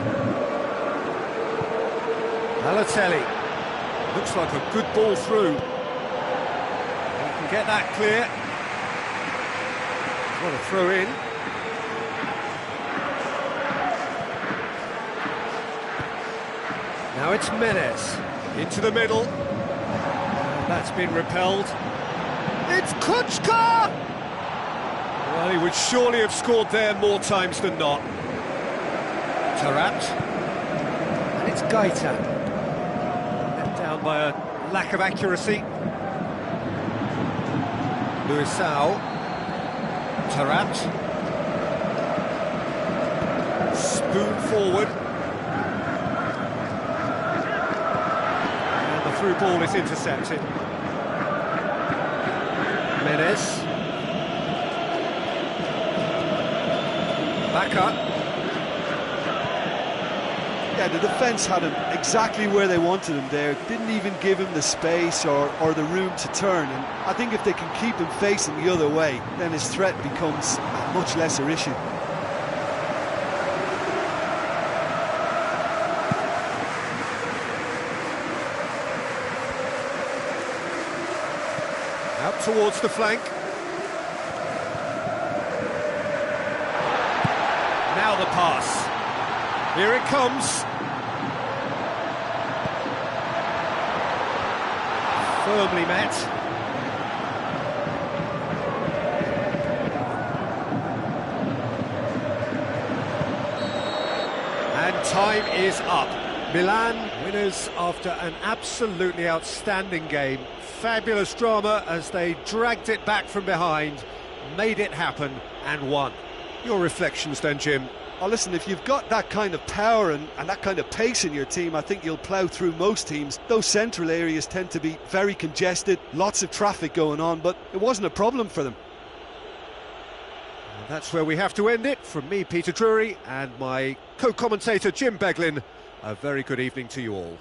Balotelli. Looks like a good ball through. He can get that clear. What a throw in. Now it's Menez into the middle. That's been repelled. It's Kuchka! Well, he would surely have scored there more times than not. Tarat. And it's Gaita. Let down by a lack of accuracy. Luisao. Tarat. Spoon forward. And the through ball is intercepted. Menez. Bacca. Yeah, the defence had him exactly where they wanted him there. Didn't even give him the space or the room to turn. And I think if they can keep him facing the other way, then his threat becomes a much lesser issue. Out towards the flank. Now the pass. Here it comes. Firmly met. And time is up. Milan winners after an absolutely outstanding game. Fabulous drama as they dragged it back from behind, made it happen and won. Your reflections then, Jim? Oh, listen, if you've got that kind of power and that kind of pace in your team, I think you'll plough through most teams. Those central areas tend to be very congested, lots of traffic going on, but it wasn't a problem for them. And that's where we have to end it. From me, Peter Drury, and my co-commentator, Jim Beglin, a very good evening to you all.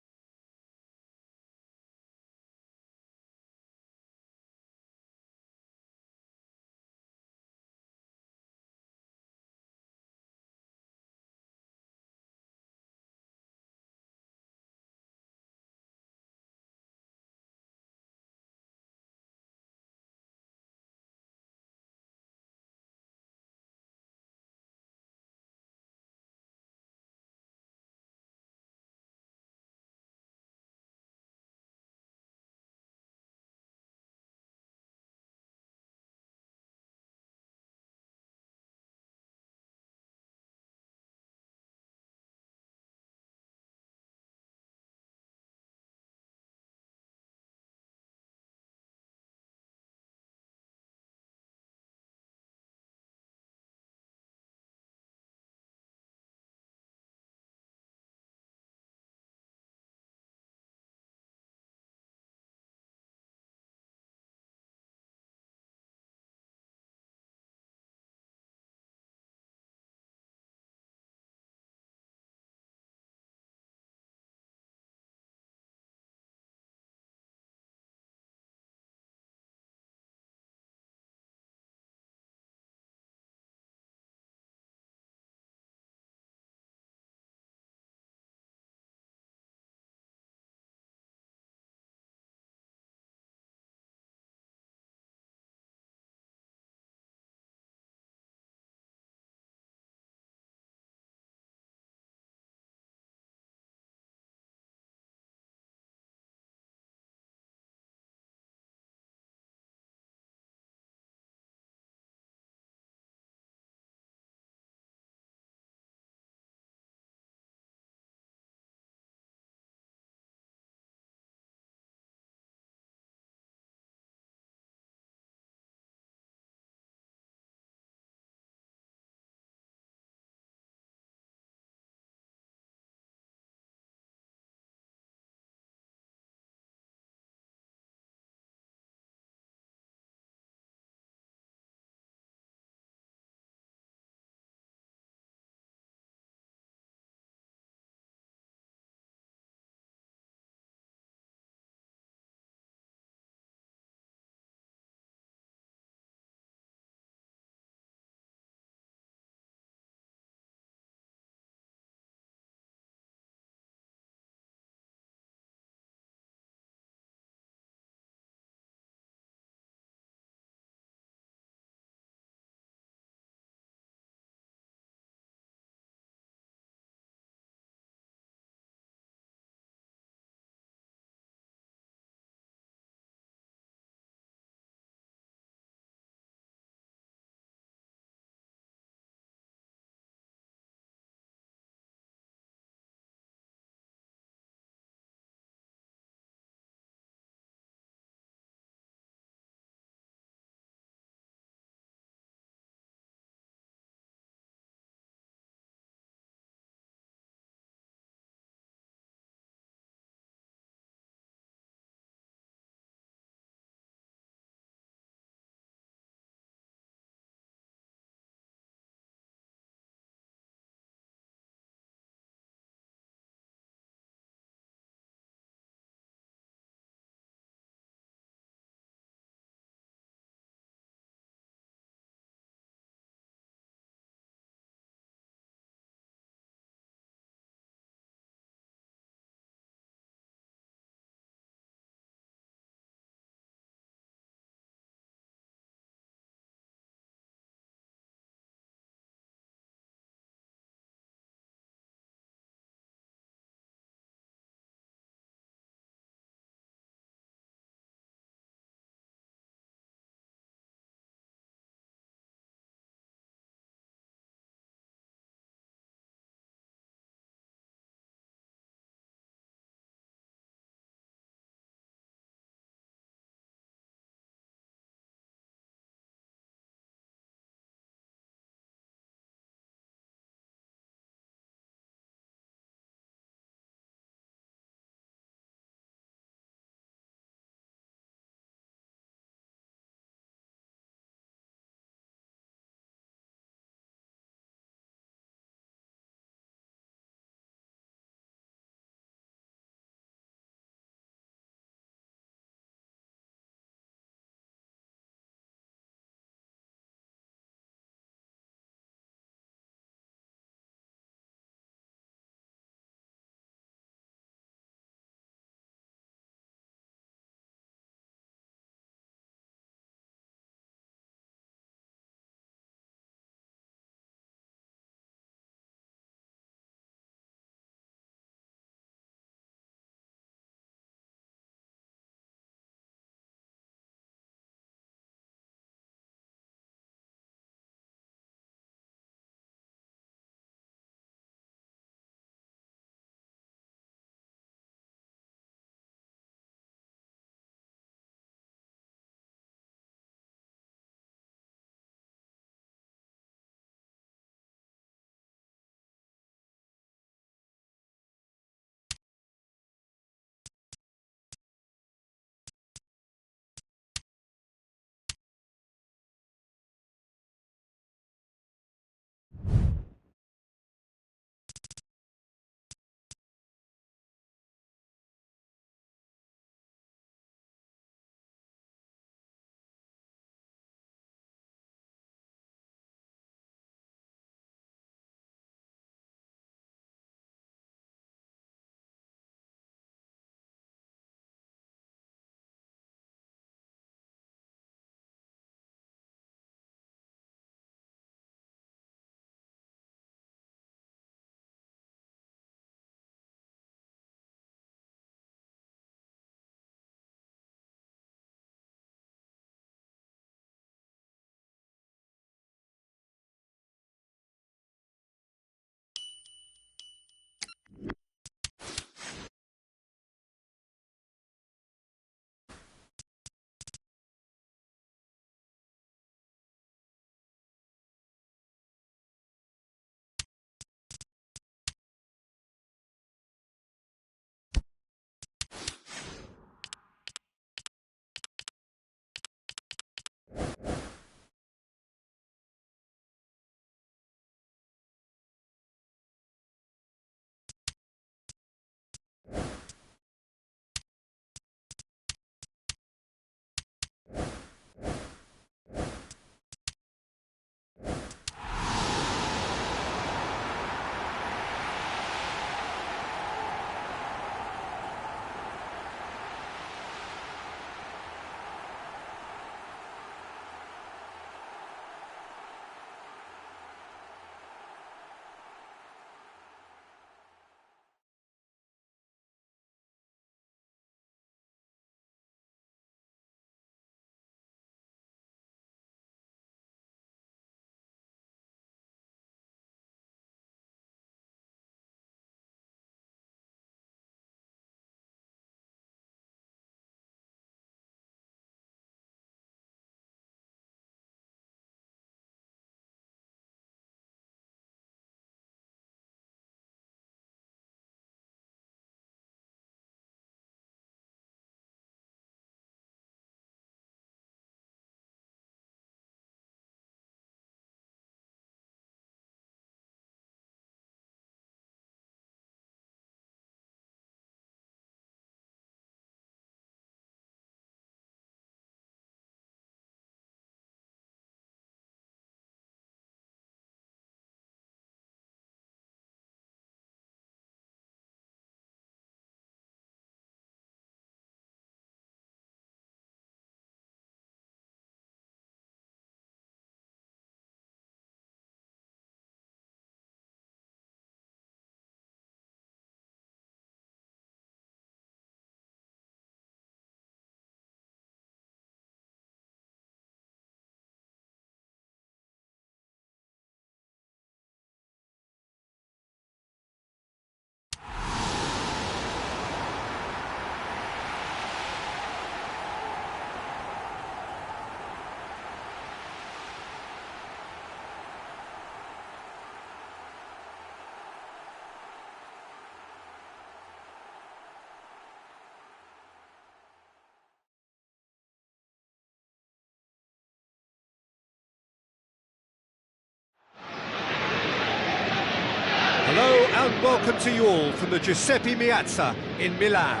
and welcome to you all from the Giuseppe Meazza in Milan.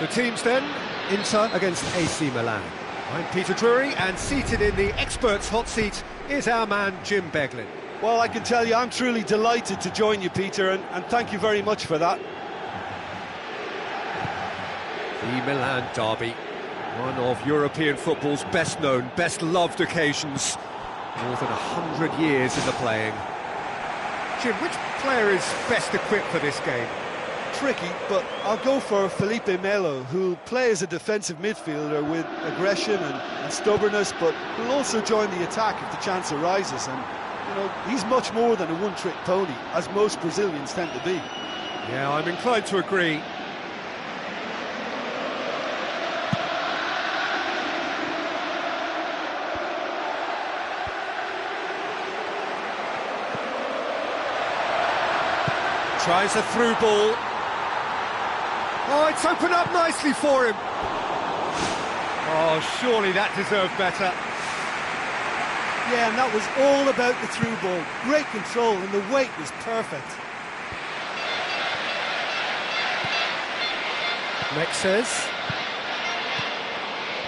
The teams then, Inter against AC Milan. I'm Peter Drury, and seated in the experts' hot seat is our man Jim Beglin. Well, I can tell you I'm truly delighted to join you, Peter, and thank you very much for that. The Milan derby, one of European football's best known, best loved occasions. More than 100 years in the playing. Jim, which player is best equipped for this game? Tricky, but I'll go for Felipe Melo, who'll play as a defensive midfielder with aggression and stubbornness, but will also join the attack if the chance arises. And, you know, he's much more than a one-trick pony, as most Brazilians tend to be. Yeah, I'm inclined to agree. Tries a through ball. Oh, it's opened up nicely for him. Oh, surely that deserved better. Yeah, and that was all about the through ball. Great control, and the weight was perfect. Mexes.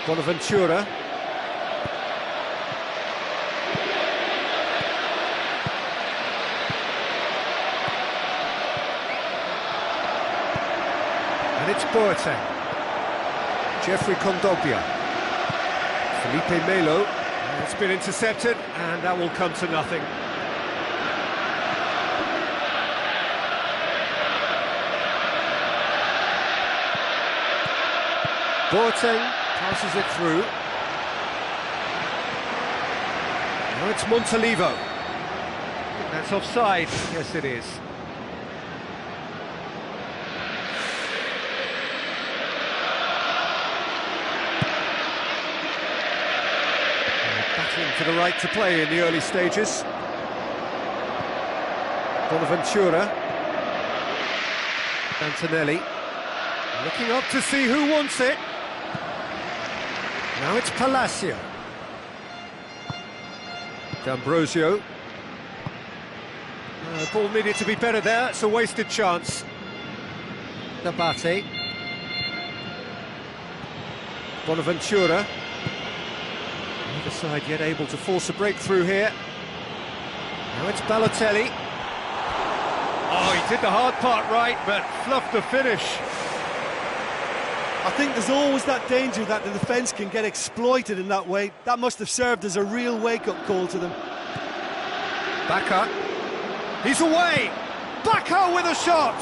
Bonaventura. And it's Boateng. Jeffrey Kondogbia. Felipe Melo. It's been intercepted, and that will come to nothing. Boateng passes it through. Now it's Montalivo. I think that's offside. Yes, it is. Battling for the right to play in the early stages. Bonaventura. Antonelli. Looking up to see who wants it. Now it's Palacio. D'Ambrosio. The ball needed to be better there, it's a wasted chance. Nabate. Bonaventura. Neither side yet able to force a breakthrough here. Now it's Balotelli. Oh, he did the hard part right, but fluffed the finish. I think there's always that danger that the defence can get exploited in that way. That must have served as a real wake-up call to them. Bacca. He's away! Bacca with a shot!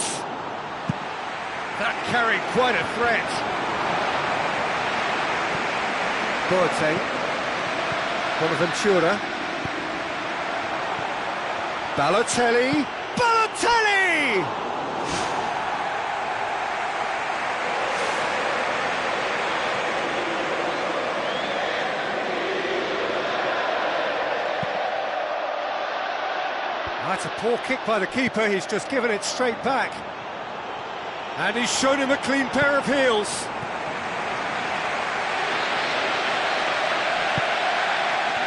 That carried quite a threat. Boateng. Bonaventura. Balotelli. Balotelli! That's a poor kick by the keeper, he's just given it straight back. And he's shown him a clean pair of heels.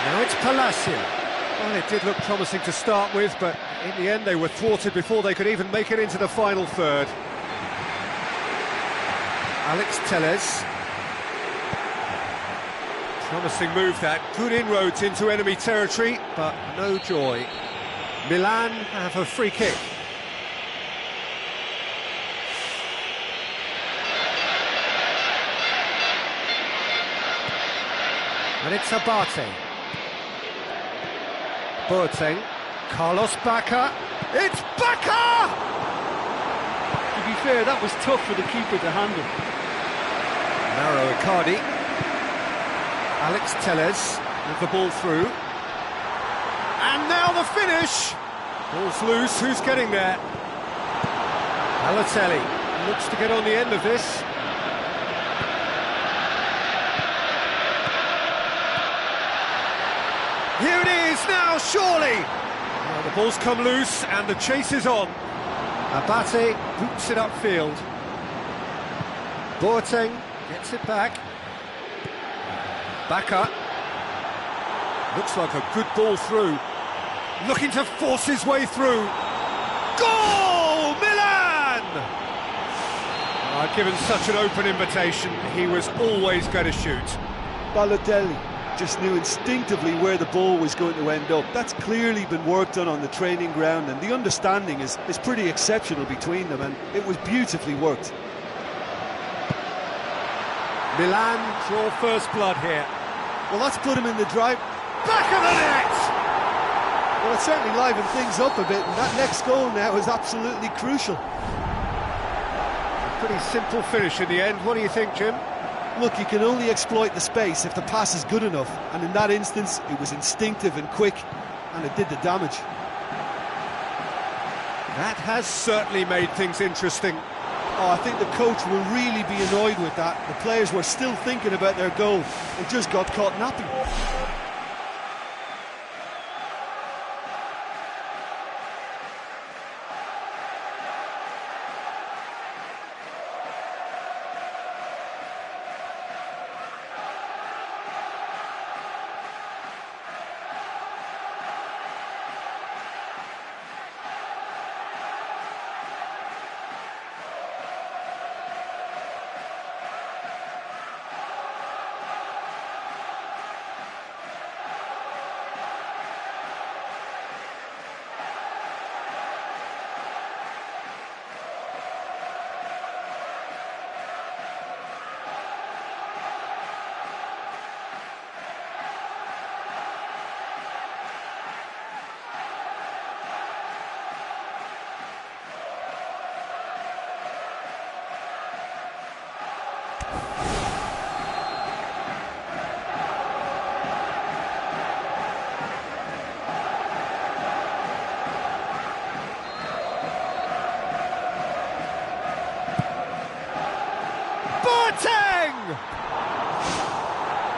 Now it's Palacio. Well, it did look promising to start with, but in the end they were thwarted before they could even make it into the final third. Alex Telles. Promising move that, good inroads into enemy territory, but no joy. Milan have a free kick. And it's Abate. Boateng. Carlos Bacca. It's Bacca! To be fair, that was tough for the keeper to handle. Mauro Icardi. Alex Telles with the ball through. And now the finish! Ball's loose, who's getting there? Balotelli looks to get on the end of this. Here it is now, surely! Well, the ball's come loose and the chase is on. Abate boots it upfield. Boateng gets it back. Bacca. Looks like a good ball through. Looking to force his way through. Goal! Milan! Given such an open invitation, he was always going to shoot. Balotelli just knew instinctively where the ball was going to end up. That's clearly been worked on the training ground, and the understanding is pretty exceptional between them, and it was beautifully worked. Milan draw first blood here. Well, that's put him in the drive. Back of the net! Well, it certainly livened things up a bit, and that next goal now is absolutely crucial. A pretty simple finish in the end. What do you think, Jim? Look, you can only exploit the space if the pass is good enough, and in that instance it was instinctive and quick, and it did the damage. That has certainly made things interesting. Oh, I think the coach will really be annoyed with that. The players were still thinking about their goal and just got caught napping.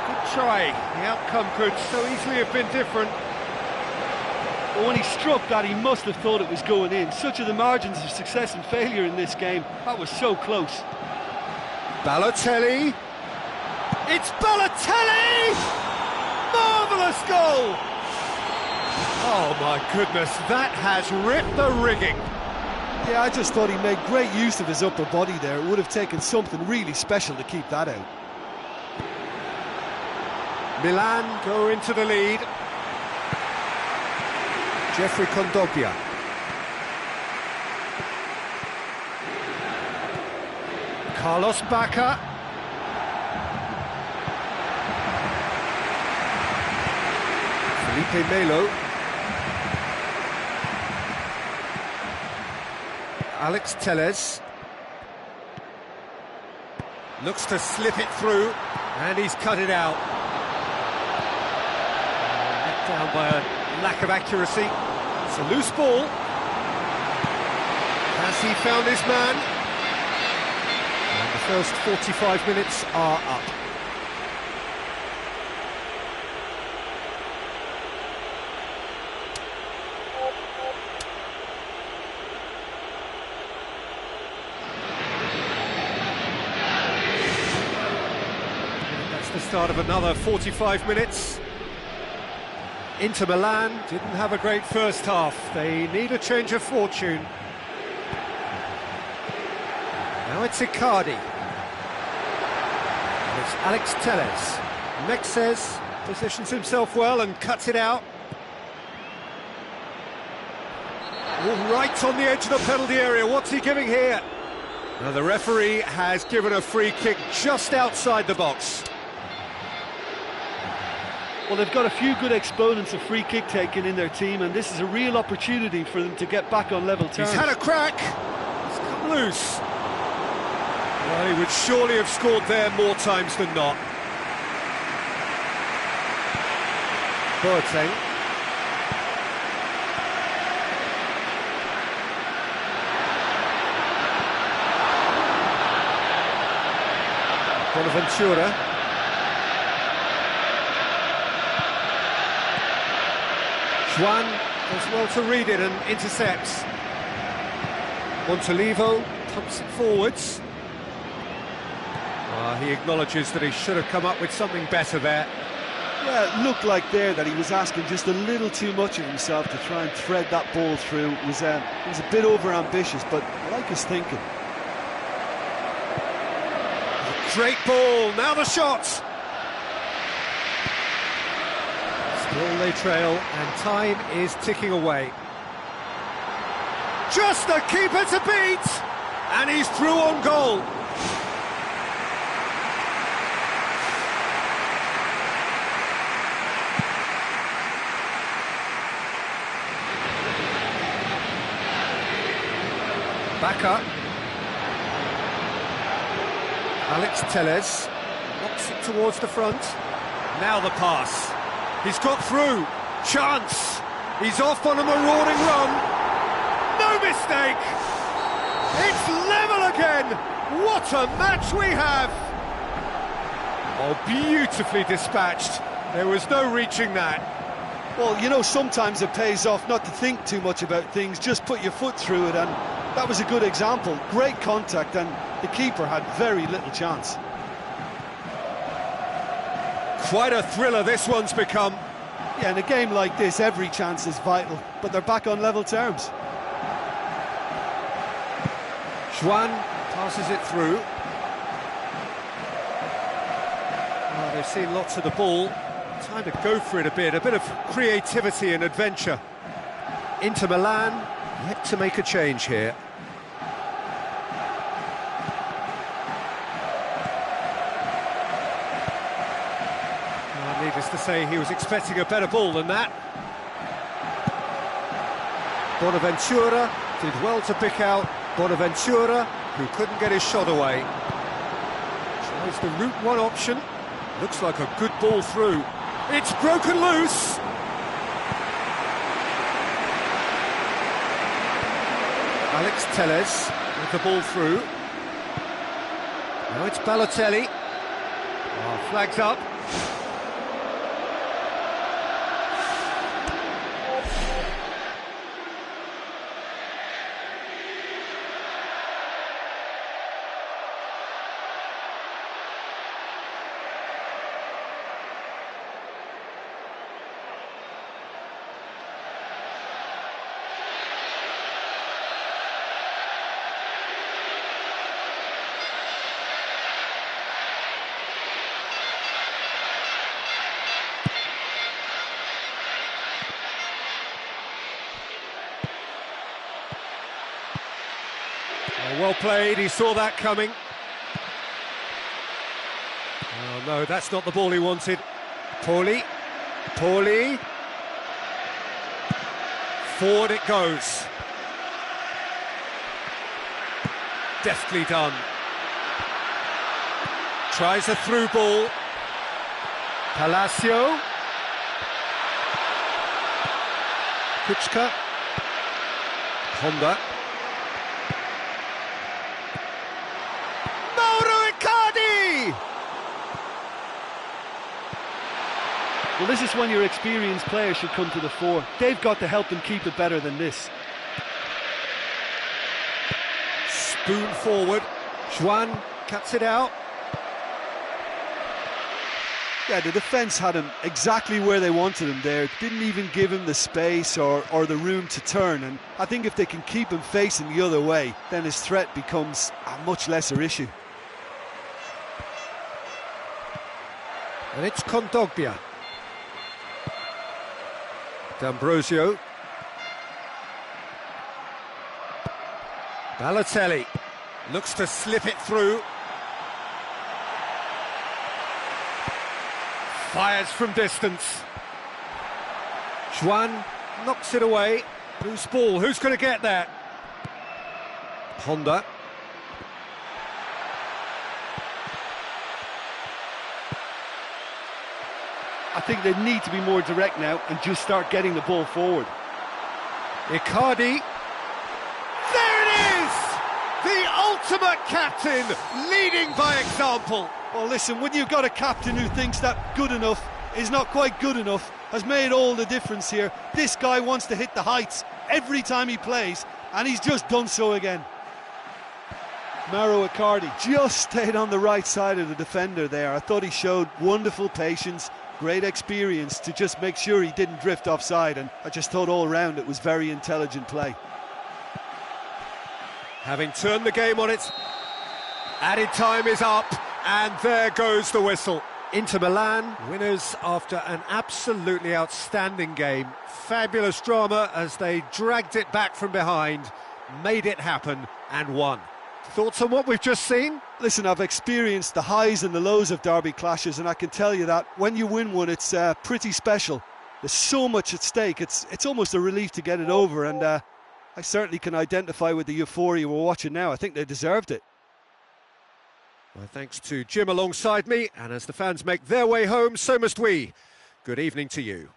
Good try. The outcome could so easily have been different. But when he struck that, he must have thought it was going in. Such are the margins of success and failure in this game. That was so close. Balotelli. It's Balotelli! Marvellous goal! Oh my goodness, that has ripped the rigging. Yeah, I just thought he made great use of his upper body there. It would have taken something really special to keep that out. Milan go into the lead. Jeffrey Kondogbia. Carlos Bacca. Felipe Melo. Alex Telles. Looks to slip it through, and he's cut it out. Let down by a lack of accuracy. It's a loose ball. Has he found his man? And the first 45 minutes are up. The start of another 45 minutes. Inter Milan didn't have a great first half. They need a change of fortune. Now it's Icardi. And it's Alex Telles. Mexes positions himself well and cuts it out. All right on the edge of the penalty area. What's he giving here? Now the referee has given a free kick just outside the box. Well, they've got a few good exponents of free kick taking in their team, and this is a real opportunity for them to get back on level terms. He's had a crack. He's come loose. Well, he would surely have scored there more times than not. Boateng. Bonaventura. Juan does well to read it and intercepts. Montolivo pumps it forwards. He acknowledges that he should have come up with something better there. Yeah, it looked like there that he was asking just a little too much of himself to try and thread that ball through. It was a bit over-ambitious, but I like his thinking. Great ball, now the shot! Still they trail, and time is ticking away. Just the keeper to beat! And he's through on goal. Back up. Alex Telles knocks it towards the front. Now the pass. He's got through. Chance. He's off on a marauding run. No mistake. It's level again. What a match we have. Oh, beautifully dispatched. There was no reaching that. Well, you know, sometimes it pays off not to think too much about things, just put your foot through it, and that was a good example. Great contact, and the keeper had very little chance. Quite a thriller this one's become. Yeah, in a game like this, every chance is vital, but they're back on level terms. Juan passes it through. Oh, they've seen lots of the ball. Time to go for it a bit of creativity and adventure. Inter Milan yet to make a change here. Needless to say, he was expecting a better ball than that. Bonaventura did well to pick out Bonaventura, who couldn't get his shot away. Tries the route one option. Looks like a good ball through. It's broken loose. Alex Telles with the ball through. Now it's Balotelli. Oh, flags up. Well played, he saw that coming. Oh no, that's not the ball he wanted. Pauli. Forward it goes. Deftly done. Tries a through ball. Palacio. Kuchka. Honda. Well, this is when your experienced players should come to the fore. They've got to help them keep it better than this. Spoon forward. Juan cuts it out. Yeah, the defence had him exactly where they wanted him there. Didn't even give him the space or the room to turn. And I think if they can keep him facing the other way, then his threat becomes a much lesser issue. And it's Kondogbia. D'Ambrosio. Balotelli looks to slip it through. Fires from distance. Juan knocks it away. Loose ball, who's going to get that? Honda. I think they need to be more direct now and just start getting the ball forward. Icardi. There it is! The ultimate captain, leading by example. Well, listen, when you've got a captain who thinks that good enough is not quite good enough, has made all the difference here. This guy wants to hit the heights every time he plays, and he's just done so again. Mauro Icardi just stayed on the right side of the defender there. I thought he showed wonderful patience, great experience to just make sure he didn't drift offside, and I just thought all round it was very intelligent play. Having turned the game on its added time is up, and there goes the whistle. Inter Milan, winners after an absolutely outstanding game. Fabulous drama as they dragged it back from behind, made it happen and won. Thoughts on what we've just seen? Listen, I've experienced the highs and the lows of derby clashes, and I can tell you that when you win one, it's pretty special. There's so much at stake, it's almost a relief to get it over, and I certainly can identify with the euphoria we're watching now. I think they deserved it. Well, thanks to Jim alongside me, and as the fans make their way home, so must we. Good evening to you.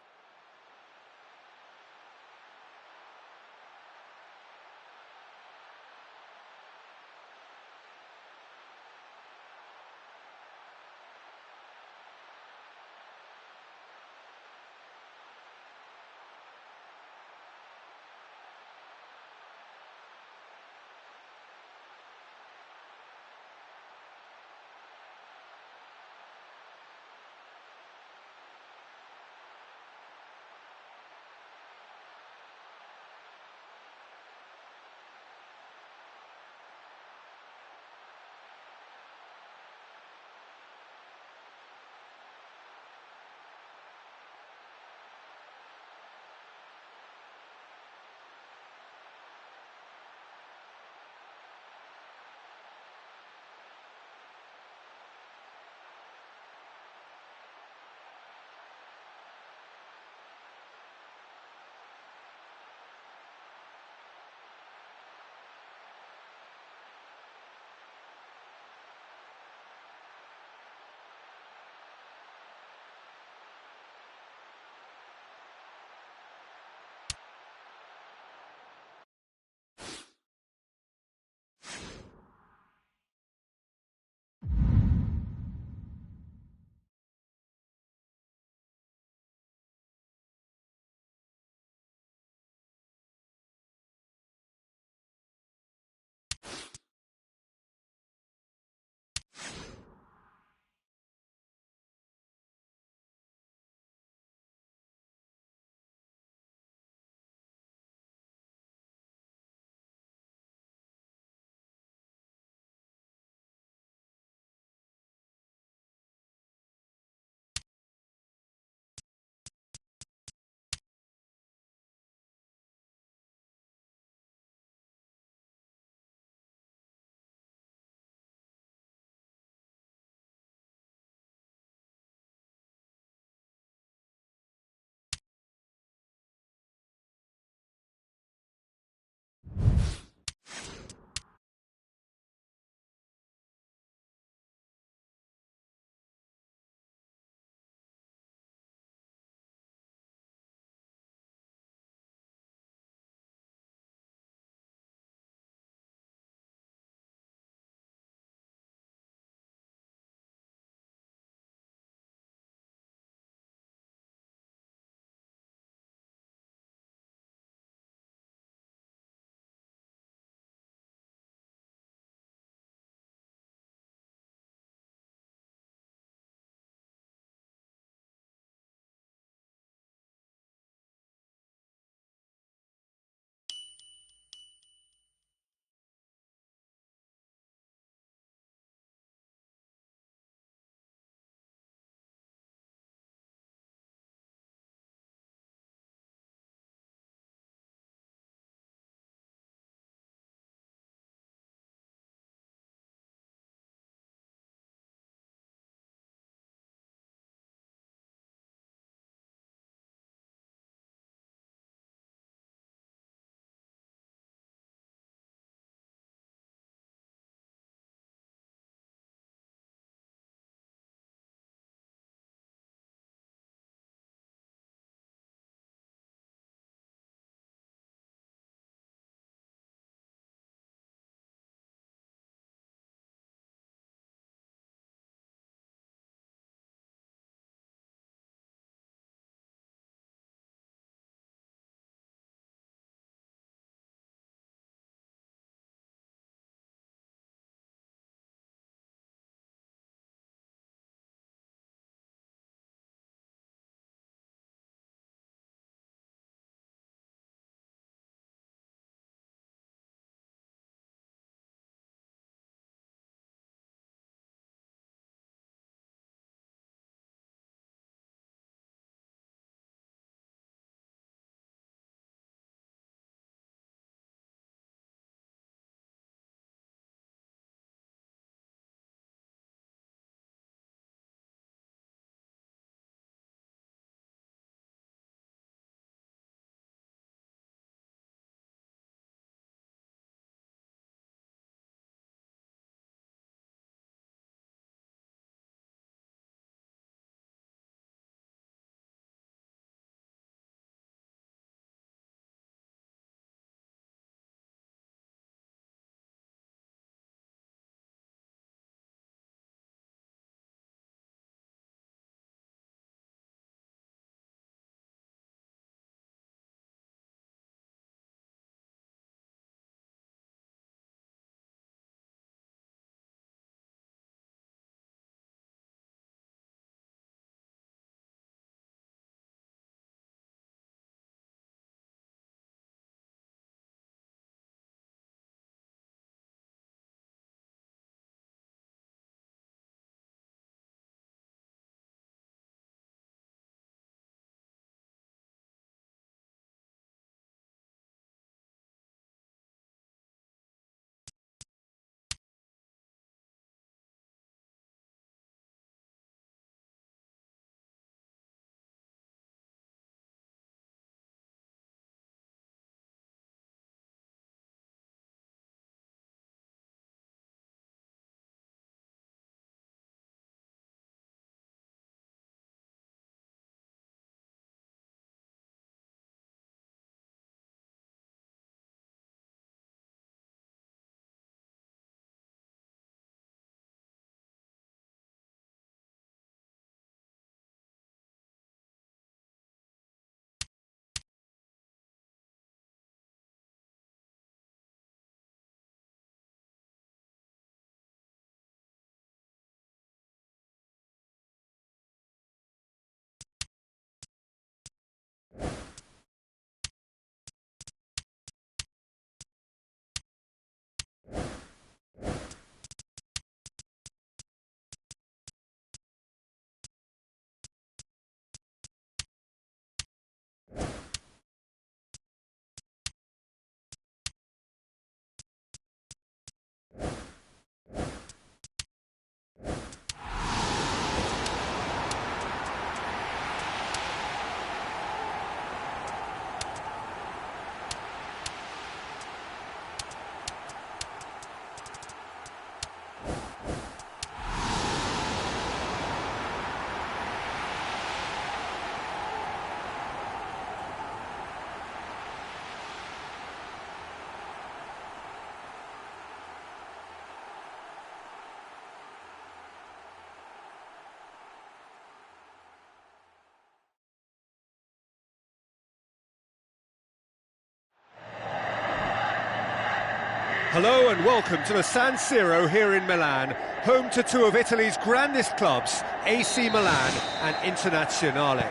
Hello and welcome to the San Siro here in Milan, home to two of Italy's grandest clubs, AC Milan and Internazionale.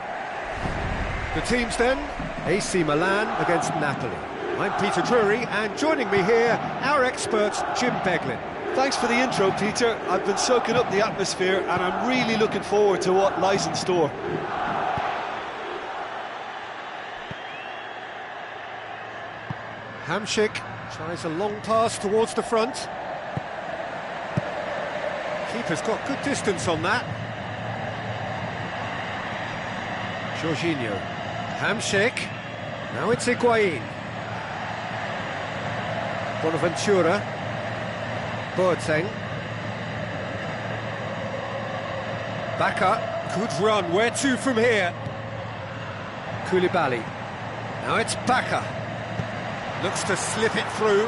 The teams then, AC Milan against Napoli. I'm Peter Drury, and joining me here, our expert Jim Beglin. Thanks for the intro, Peter. I've been soaking up the atmosphere and I'm really looking forward to what lies in store. Hamšík tries a long pass towards the front. Keeper's got good distance on that. Jorginho. Hamšík. Now it's Higuaín. Bonaventura. Boateng. Bacca. Good run. Where to from here? Koulibaly. Now it's Bacca. Looks to slip it through.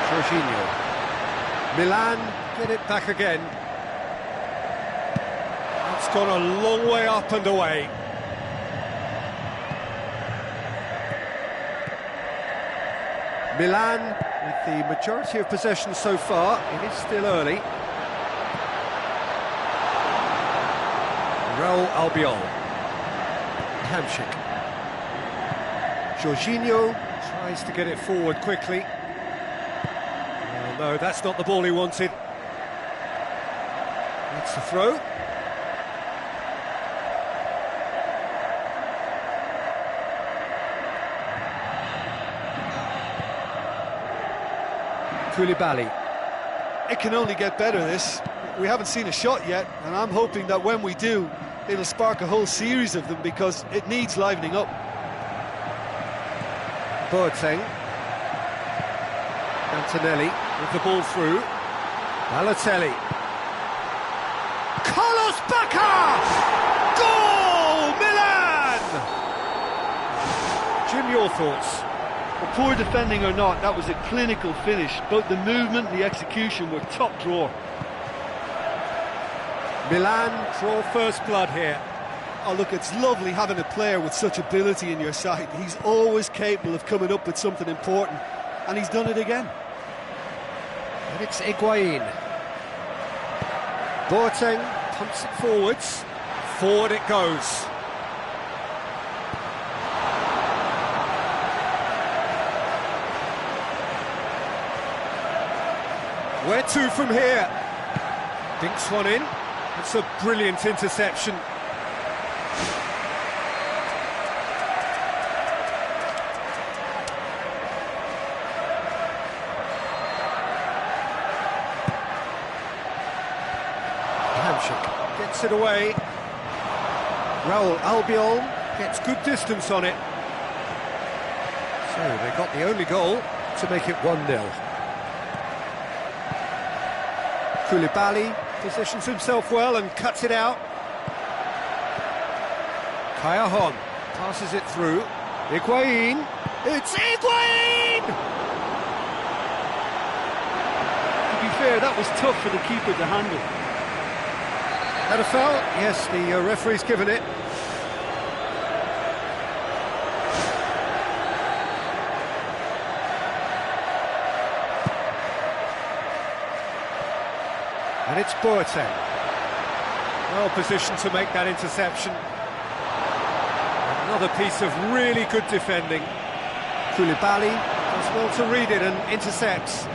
Jorginho. Milan get it back again. It's gone a long way up and away. Milan with the majority of possession so far. It is still early. Raul Albiol. Hamšík. Jorginho tries to get it forward quickly. Oh, no, that's not the ball he wanted. That's the throw. Koulibaly. It can only get better, this. We haven't seen a shot yet, and I'm hoping that when we do, it'll spark a whole series of them because it needs livening up. Boateng. Antonelli with the ball through. Balotelli. Carlos Bacca! Goal! Milan! Jim, your thoughts? Well, poor defending or not, that was a clinical finish. Both the movement and the execution were top drawer. Milan draw first blood here. Oh, look, it's lovely having a player with such ability in your side. He's always capable of coming up with something important, and he's done it again. And it's Higuaín. Boateng pumps it forwards. Forward it goes. Where to from here? Dinks one in. It's a brilliant interception. Hamšík gets it away. Raul Albiol gets good distance on it. So they got the only goal to make it 1-0. Koulibaly positions himself well and cuts it out. Cajon passes it through. Higuaín. It's Higuaín! To be fair, that was tough for the keeper to handle. Had a foul? Yes, the referee's given it. And it's Boateng. Well positioned to make that interception. Another piece of really good defending. Koulibaly does well to read it and intercepts.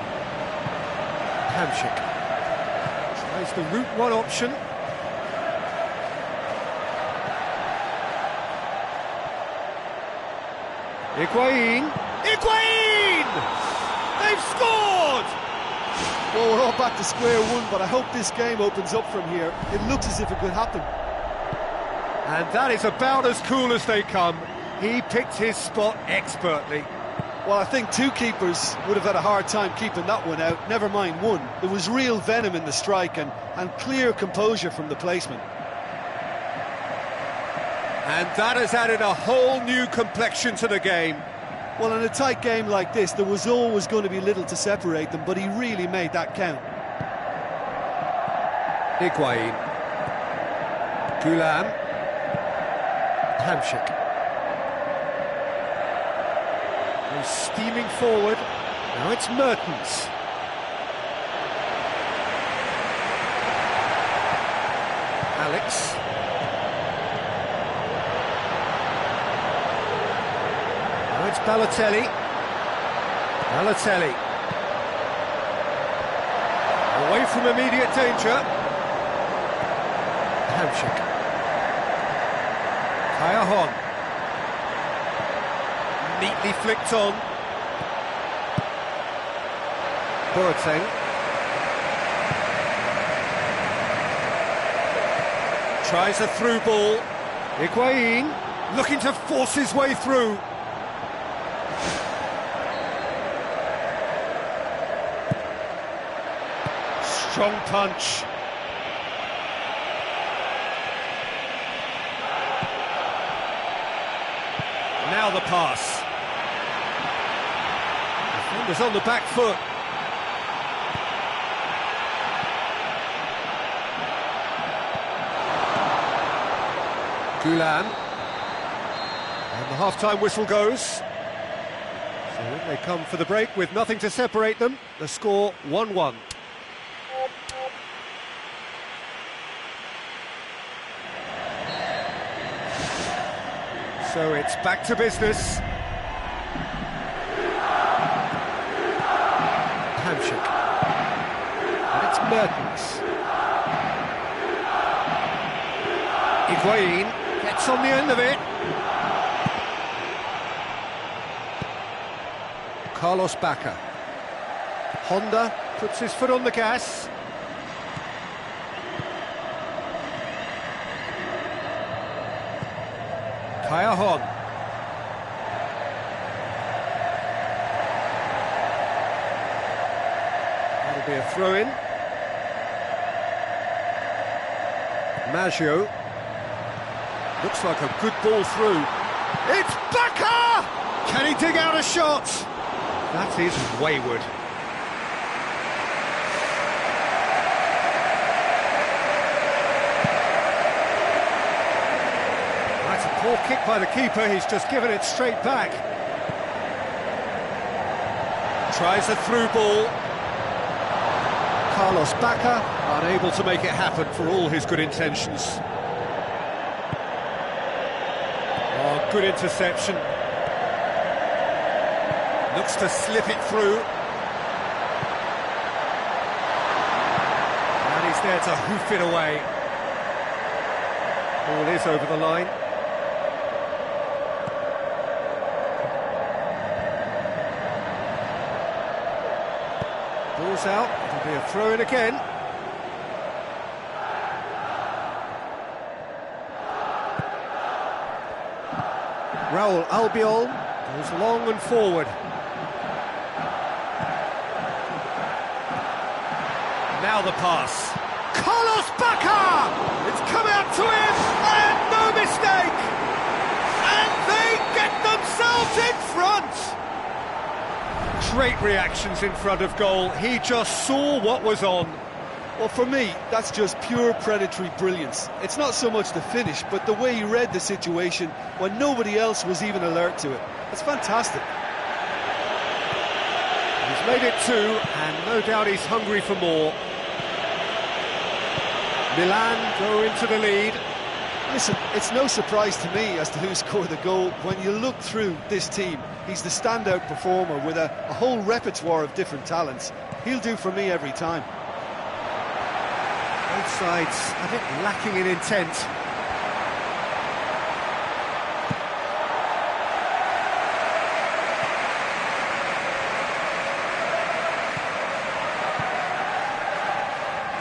Hamšík tries the route one option. Higuaín! Higuaín! They've scored! Well, we're all back to square one, but I hope this game opens up from here. It looks as if it could happen. And that is about as cool as they come. He picked his spot expertly. Well, I think two keepers would have had a hard time keeping that one out, never mind one. There was real venom in the strike and clear composure from the placement. And that has added a whole new complexion to the game. Well, in a tight game like this, there was always going to be little to separate them, but he really made that count. Higuaín. Gulam. Hamšík. Goes steaming forward. Now it's Mertens. Alex. Now it's Balotelli. Balotelli. Away from immediate danger. Hamsik. Kaya Hon. Neatly flicked on. Boateng. Tries a through ball. Higuain looking to force his way through. Strong punch. Now the pass. Defender's on the back foot. Gulam. And the half-time whistle goes. So in they come for the break with nothing to separate them. The score 1-1. So it's back to business. Hamsik. And it's Mertens. Higuain gets on the end of it. Carlos Bacca. Honda puts his foot on the gas. Kaya Hon. That'll be a throw-in. Maggio. Looks like a good ball through. It's Bacca! Can he dig out a shot? That is wayward. That's a poor kick by the keeper, he's just given it straight back. Tries a through ball. Carlos Bacca, unable to make it happen for all his good intentions. Oh, good interception. Looks to slip it through. And he's there to hoof it away. Ball is over the line. Ball's out, it'll be a throw-in again. Raul Albiol goes long and forward. Now the pass. Carlos Bacca! It's come out to him, and no mistake! And they get themselves in front! Great reactions in front of goal. He just saw what was on. Well, for me, that's just pure predatory brilliance. It's not so much the finish, but the way he read the situation when nobody else was even alert to it. It's fantastic. He's made it 2, and no doubt he's hungry for more. Milan go into the lead. Listen, it's no surprise to me as to who scored the goal. When you look through this team, he's the standout performer with a whole repertoire of different talents. He'll do for me every time. Both sides a bit lacking in intent.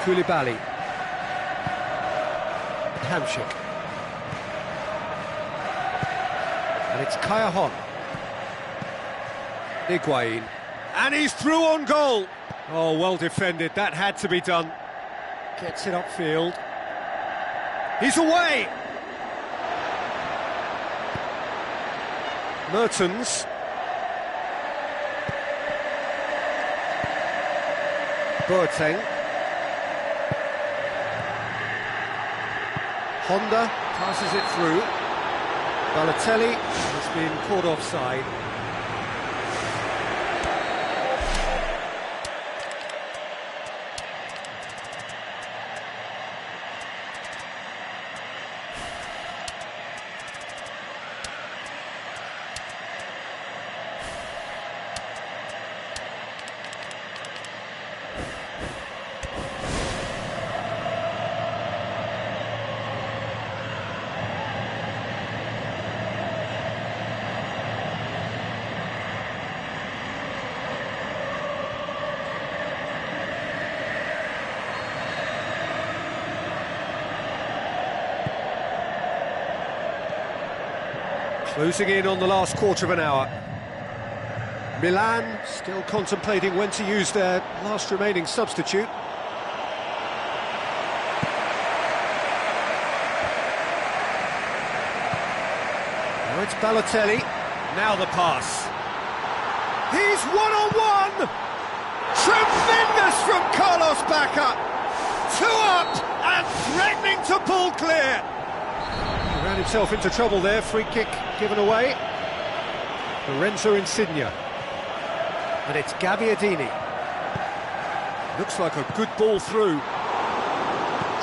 Koulibaly. Hamsik. And it's Kaya Hon. Higuain. And he's through on goal. Oh, well defended. That had to be done. Gets it upfield. He's away! Mertens. Boateng. Honda passes it through. Balotelli has been caught offside. Closing in on the last quarter of an hour. Milan still contemplating when to use their last remaining substitute. Now it's Balotelli. Now the pass. He's one-on-one! Tremendous from Carlos Bacca! 2 up and threatening to pull clear! He ran himself into trouble there, free kick given away. Lorenzo Insigne. And it's Gabbiadini. Looks like a good ball through.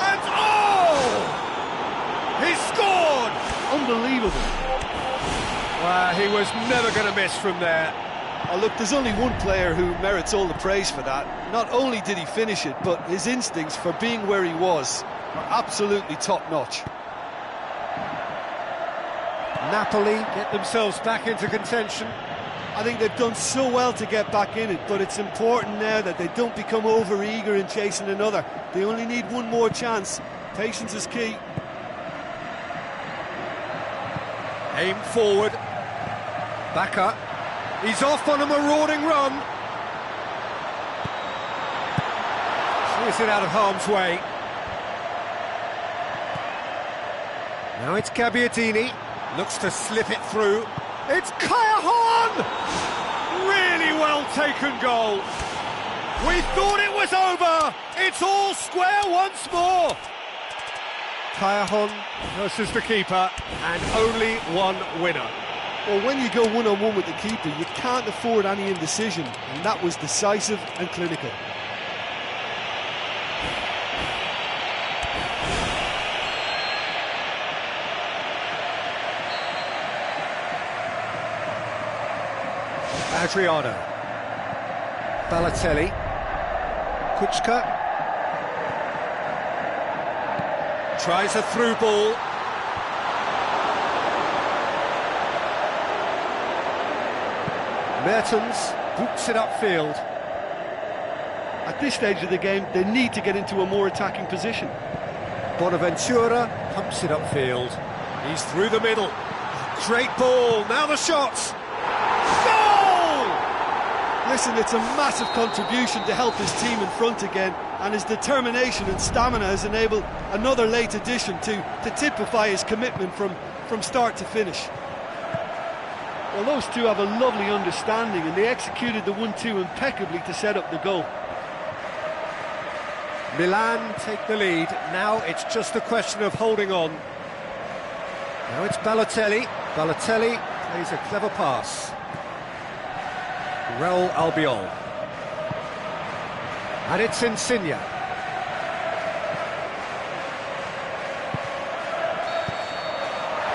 And oh! He scored! Unbelievable. Well, he was never going to miss from there. Oh, look, there's only one player who merits all the praise for that. Not only did he finish it, but his instincts for being where he was are absolutely top-notch. Napoli get themselves back into contention. I think they've done so well to get back in it, but it's important now that they don't become over-eager in chasing another. They only need one more chance. Patience is key. Aim forward. Bacca. He's off on a marauding run. Clears it out of harm's way. Now it's Gabbiadini. Looks to slip it through. It's Cajon! Really well taken goal. We thought it was over. It's all square once more. Cajon versus the keeper, and only one winner. Well, when you go one-on-one with the keeper, you can't afford any indecision, and that was decisive and clinical. Adriano. Balotelli. Kuchka. Tries a through ball. Mertens boots it upfield. At this stage of the game, they need to get into a more attacking position. Bonaventura pumps it upfield. He's through the middle. Great ball, now the shots! Goal! Listen, it's a massive contribution to help his team in front again, and his determination and stamina has enabled another late addition to typify his commitment from start to finish. Well, those two have a lovely understanding, and they executed the 1-2 impeccably to set up the goal. Milan take the lead. Now it's just a question of holding on. Now it's Balotelli. Balotelli plays a clever pass. Real Albiol. And it's Insigne.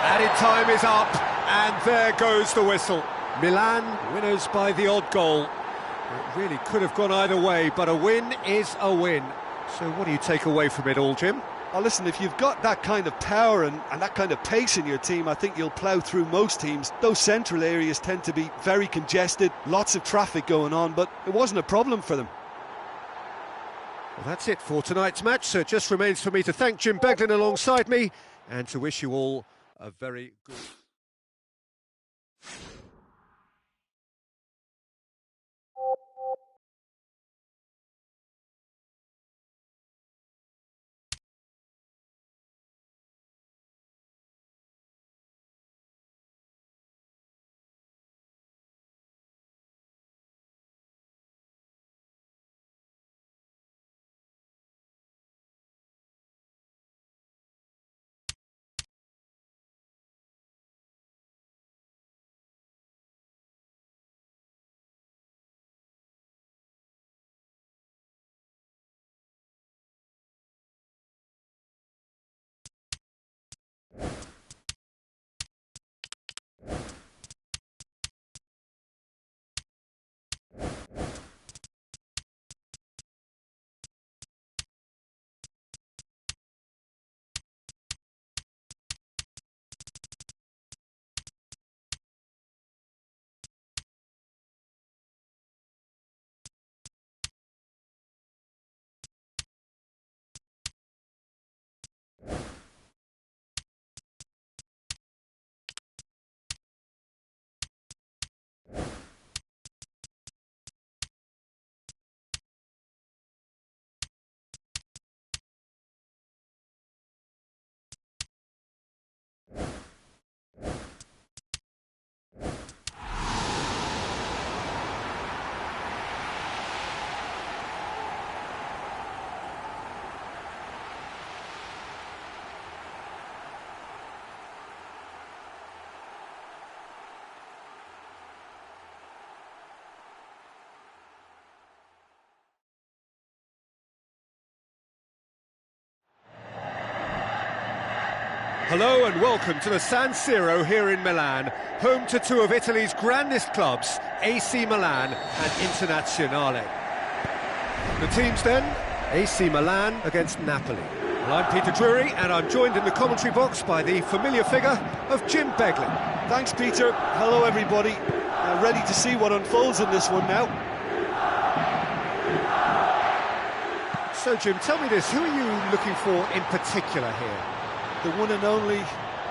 Added time is up. And there goes the whistle. Milan winners by the odd goal. It really could have gone either way, but a win is a win. So what do you take away from it all, Jim? Oh, listen, if you've got that kind of power and that kind of pace in your team, I think you'll plough through most teams. Those central areas tend to be very congested, lots of traffic going on, but it wasn't a problem for them. Well, that's it for tonight's match, so it just remains for me to thank Jim Beglin alongside me and to wish you all a very good... Hello and welcome to the San Siro here in Milan, home to two of Italy's grandest clubs, AC Milan and Internazionale. The teams then, AC Milan against Napoli. Well, I'm Peter Drury and I'm joined in the commentary box by the familiar figure of Jim Beglin. Thanks, Peter. Hello, everybody. Ready to see what unfolds in this one now. So, Jim, tell me this, who are you looking for in particular here? The one and only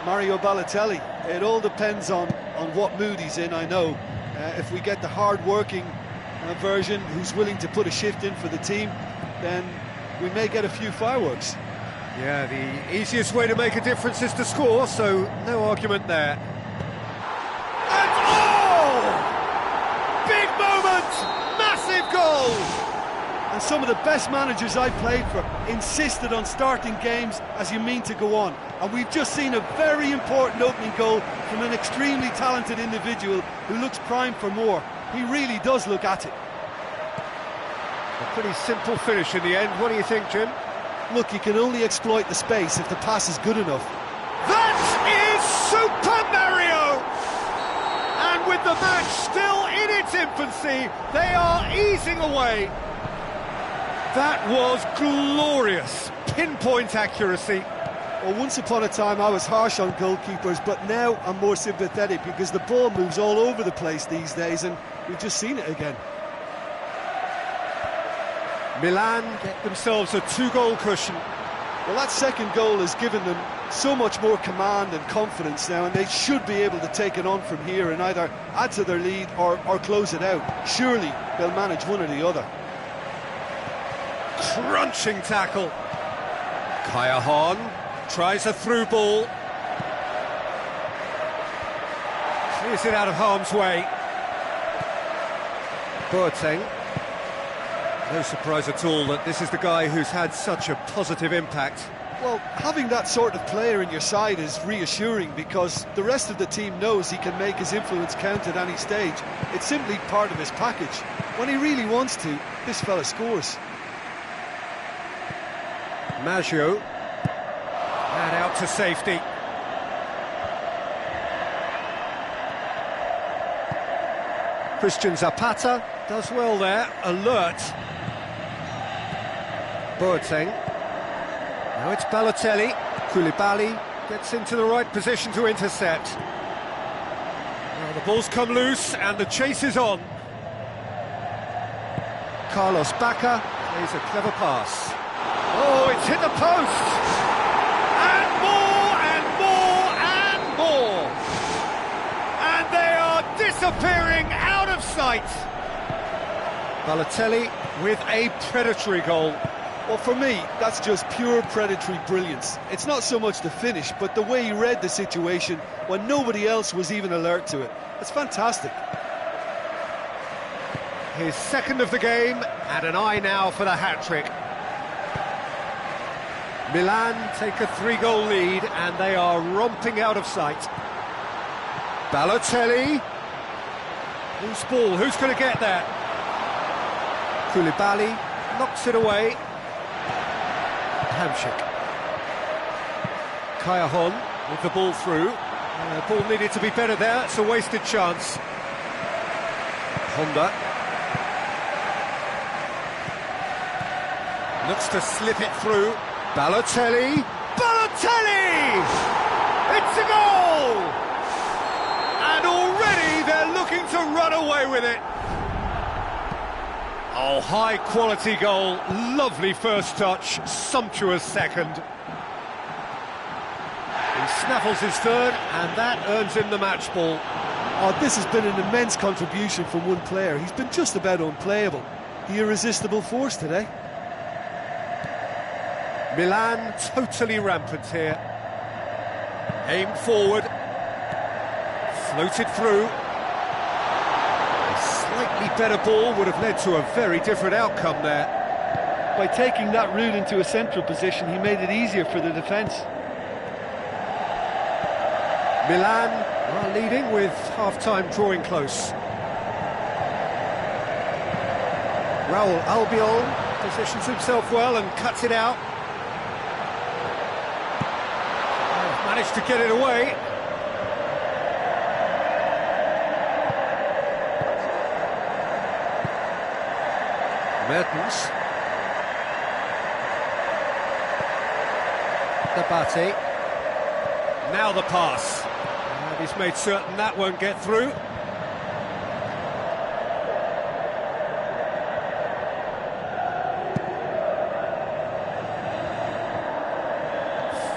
Mario Balotelli. It all depends on what mood he's in, I know. If we get the hard-working version who's willing to put a shift in for the team, then we may get a few fireworks. Yeah, the easiest way to make a difference is to score, so no argument there. And big moment! Massive goal! And some of the best managers I played for insisted on starting games as you mean to go on. And we've just seen a very important opening goal from an extremely talented individual who looks primed for more. He really does look at it. A pretty simple finish in the end. What do you think, Jim? Look, you can only exploit the space if the pass is good enough. That is Super Mario! And with the match still in its infancy, they are easing away. That was glorious, pinpoint accuracy. Well, once upon a time I was harsh on goalkeepers, but now I'm more sympathetic because the ball moves all over the place these days and we've just seen it again. Milan get themselves a 2-goal cushion. Well, that second goal has given them so much more command and confidence now, and they should be able to take it on from here and either add to their lead or close it out. Surely they'll manage one or the other. Crunching tackle. Kaya Hahn tries a through ball. Clears it out of harm's way. Boateng. No surprise at all that this is the guy who's had such a positive impact. Well, having that sort of player in your side is reassuring because the rest of the team knows he can make his influence count at any stage. It's simply part of his package. When he really wants to, this fella scores. Maggio, and out to safety. Christian Zapata does well there, alert. Boateng. Now it's Balotelli. Koulibaly gets into the right position to intercept. Well, the ball's come loose and the chase is on. Carlos Bacca plays a clever pass. Oh, it's hit the post! And more, and more, and more! And they are disappearing out of sight! Balotelli with a predatory goal. Well, for me, that's just pure predatory brilliance. It's not so much the finish, but the way he read the situation when nobody else was even alert to it. It's fantastic. His second of the game, and an eye now for the hat-trick. Milan take a 3-goal lead and they are romping out of sight. Balotelli. Loose ball, who's going to get there? Koulibaly knocks it away. Hamsik. Kaya Hahn with the ball through. Ball needed to be better there, it's a wasted chance. Honda. Looks to slip it through. Balotelli! Balotelli! It's a goal! And already they're looking to run away with it. Oh, high-quality goal, lovely first touch, sumptuous second. He snaffles his third, and that earns him the match ball. Oh, this has been an immense contribution from one player. He's been just about unplayable. The irresistible force today. Milan totally rampant here. Aimed forward. Floated through. A slightly better ball would have led to a very different outcome there. By taking that route into a central position, he made it easier for the defence. Milan are leading with half-time drawing close. Raul Albiol positions himself well and cuts it out. Managed to get it away. Mertens. Dabate. Now the pass. And he's made certain that won't get through.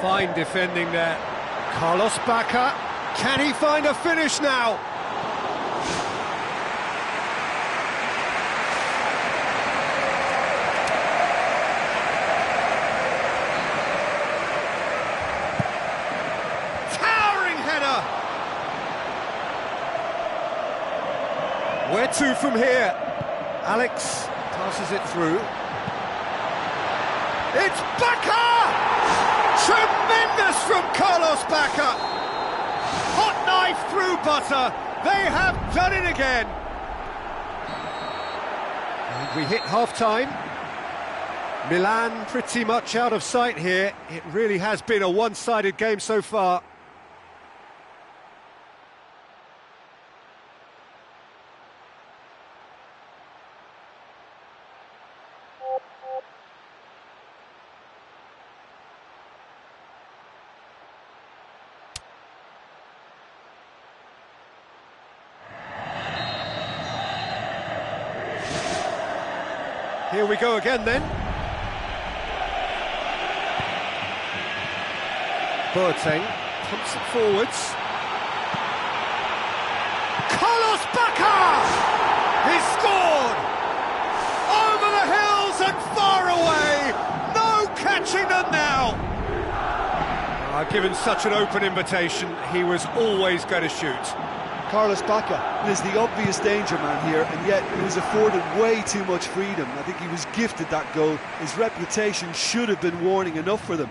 Fine defending there. Carlos Bacca. Can he find a finish now? Towering header. Where to from here? Alex passes it through. It's Bacca! Tremendous from Carlos Bacca! Hot knife through butter. They have done it again. And we hit half-time. Milan pretty much out of sight here. It really has been a one-sided game so far. Here we go again then. Boateng pumps it forwards. Carlos Bacca! He's scored! Over the hills and far away! No catching them now! Given such an open invitation, he was always going to shoot. Carlos Bacca is the obvious danger man here, and yet he was afforded way too much freedom. I think he was gifted that goal. His reputation should have been warning enough for them.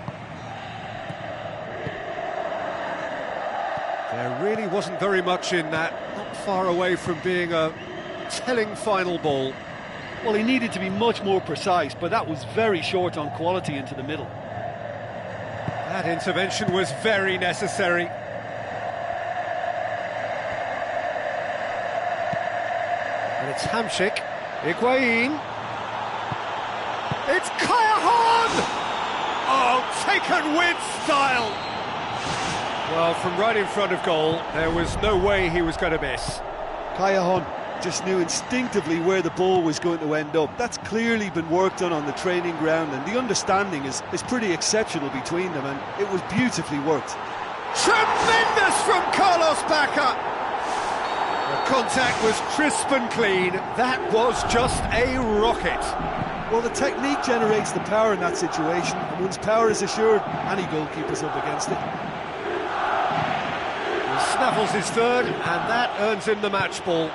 There really wasn't very much in that, not far away from being a telling final ball. Well, he needed to be much more precise, but that was very short on quality into the middle. That intervention was very necessary. And it's Hamšík, Higuaín. It's Callahan! Oh, taken with style! Well, from right in front of goal, there was no way he was going to miss. Callahan just knew instinctively where the ball was going to end up. That's clearly been worked on the training ground, and the understanding is pretty exceptional between them, and it was beautifully worked. Tremendous from Carlos Bacca! The contact was crisp and clean. That was just a rocket. Well, the technique generates the power in that situation, and once power is assured, any goalkeeper's up against it. He snaffles his third, and that earns him the match ball.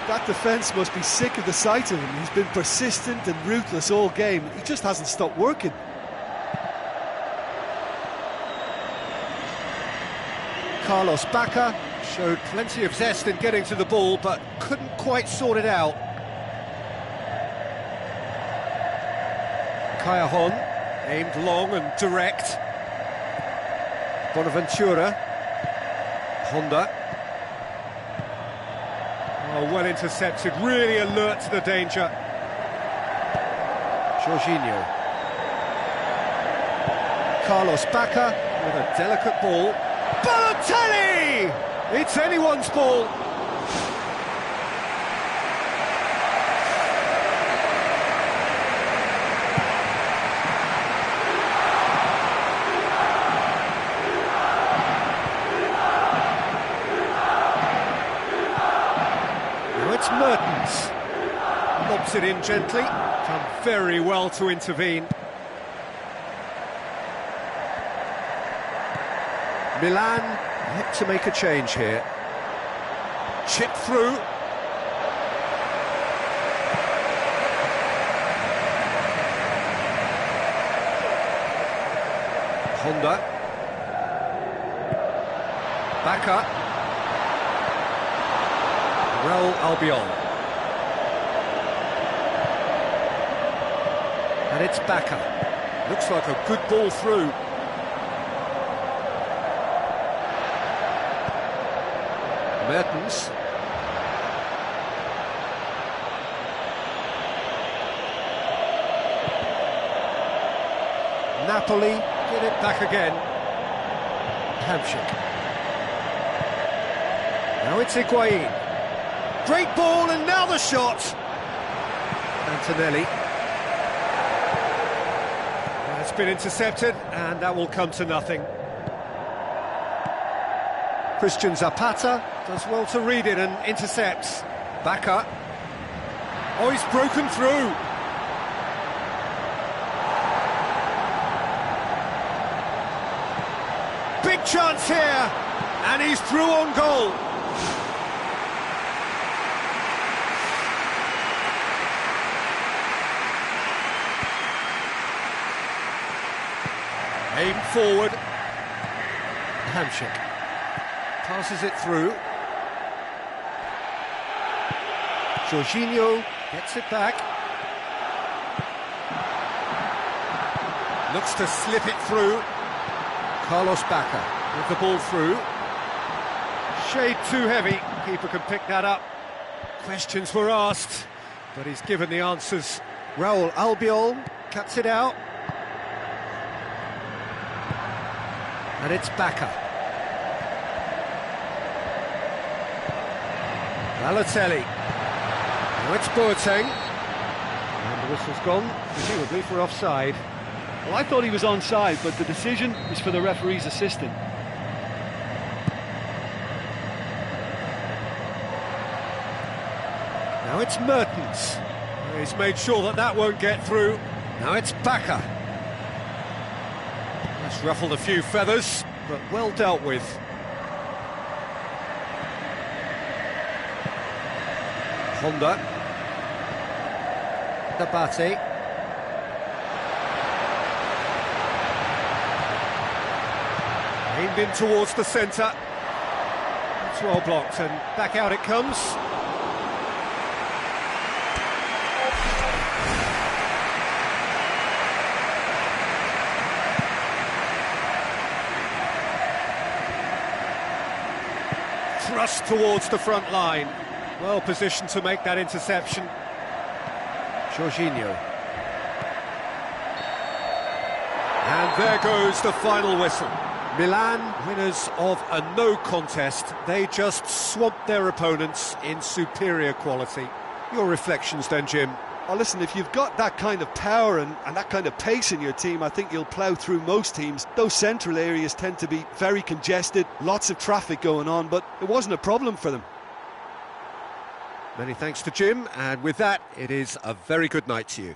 That defence must be sick of the sight of him. He's been persistent and ruthless all game. He just hasn't stopped working. Carlos Bacca showed plenty of zest in getting to the ball, but couldn't quite sort it out. Callahan aimed long and direct. Bonaventura. Honda. Oh, well intercepted, really alert to the danger. Jorginho. Carlos Bacca with a delicate ball. Balotelli! It's anyone's ball. Now it's Mertens. Lobs it in gently. Done very well to intervene. Milan yet to make a change here. Chip through. Honda. Bacca. Real Albion. And it's Bacca. Looks like a good ball through. Mertens. Napoli get it back again. Hamsik. Now it's Higuain. Great ball, and now the shot. Antonelli. It's been intercepted, and that will come to nothing. Christian Zapata does well to read it and intercepts. Bacca. Oh, he's broken through. Big chance here, and he's through on goal. Aim forward. Hamsik passes it through. Jorginho gets it back. Looks to slip it through. Carlos Bacca with the ball through. Shade too heavy. Keeper can pick that up. Questions were asked, but he's given the answers. Raul Albiol cuts it out. And it's Bacca. Balotelli. Now it's Boateng. And the whistle's gone, presumably for offside. Well, I thought he was onside, but the decision is for the referee's assistant. Now it's Mertens. He's made sure that that won't get through. Now it's Bacca. That's ruffled a few feathers, but well dealt with. Honda. Dabate. Aimed in towards the centre. It's well blocked, and back out it comes. Thrust towards the front line. Well positioned to make that interception. Jorginho. And there goes the final whistle. Milan, winners of a no contest. They just swamped their opponents in superior quality. Your reflections then, Jim? Well, listen, if you've got that kind of power and that kind of pace in your team, I think you'll plough through most teams. Those central areas tend to be very congested, lots of traffic going on, but it wasn't a problem for them. Many thanks to Jim, and with that, it is a very good night to you.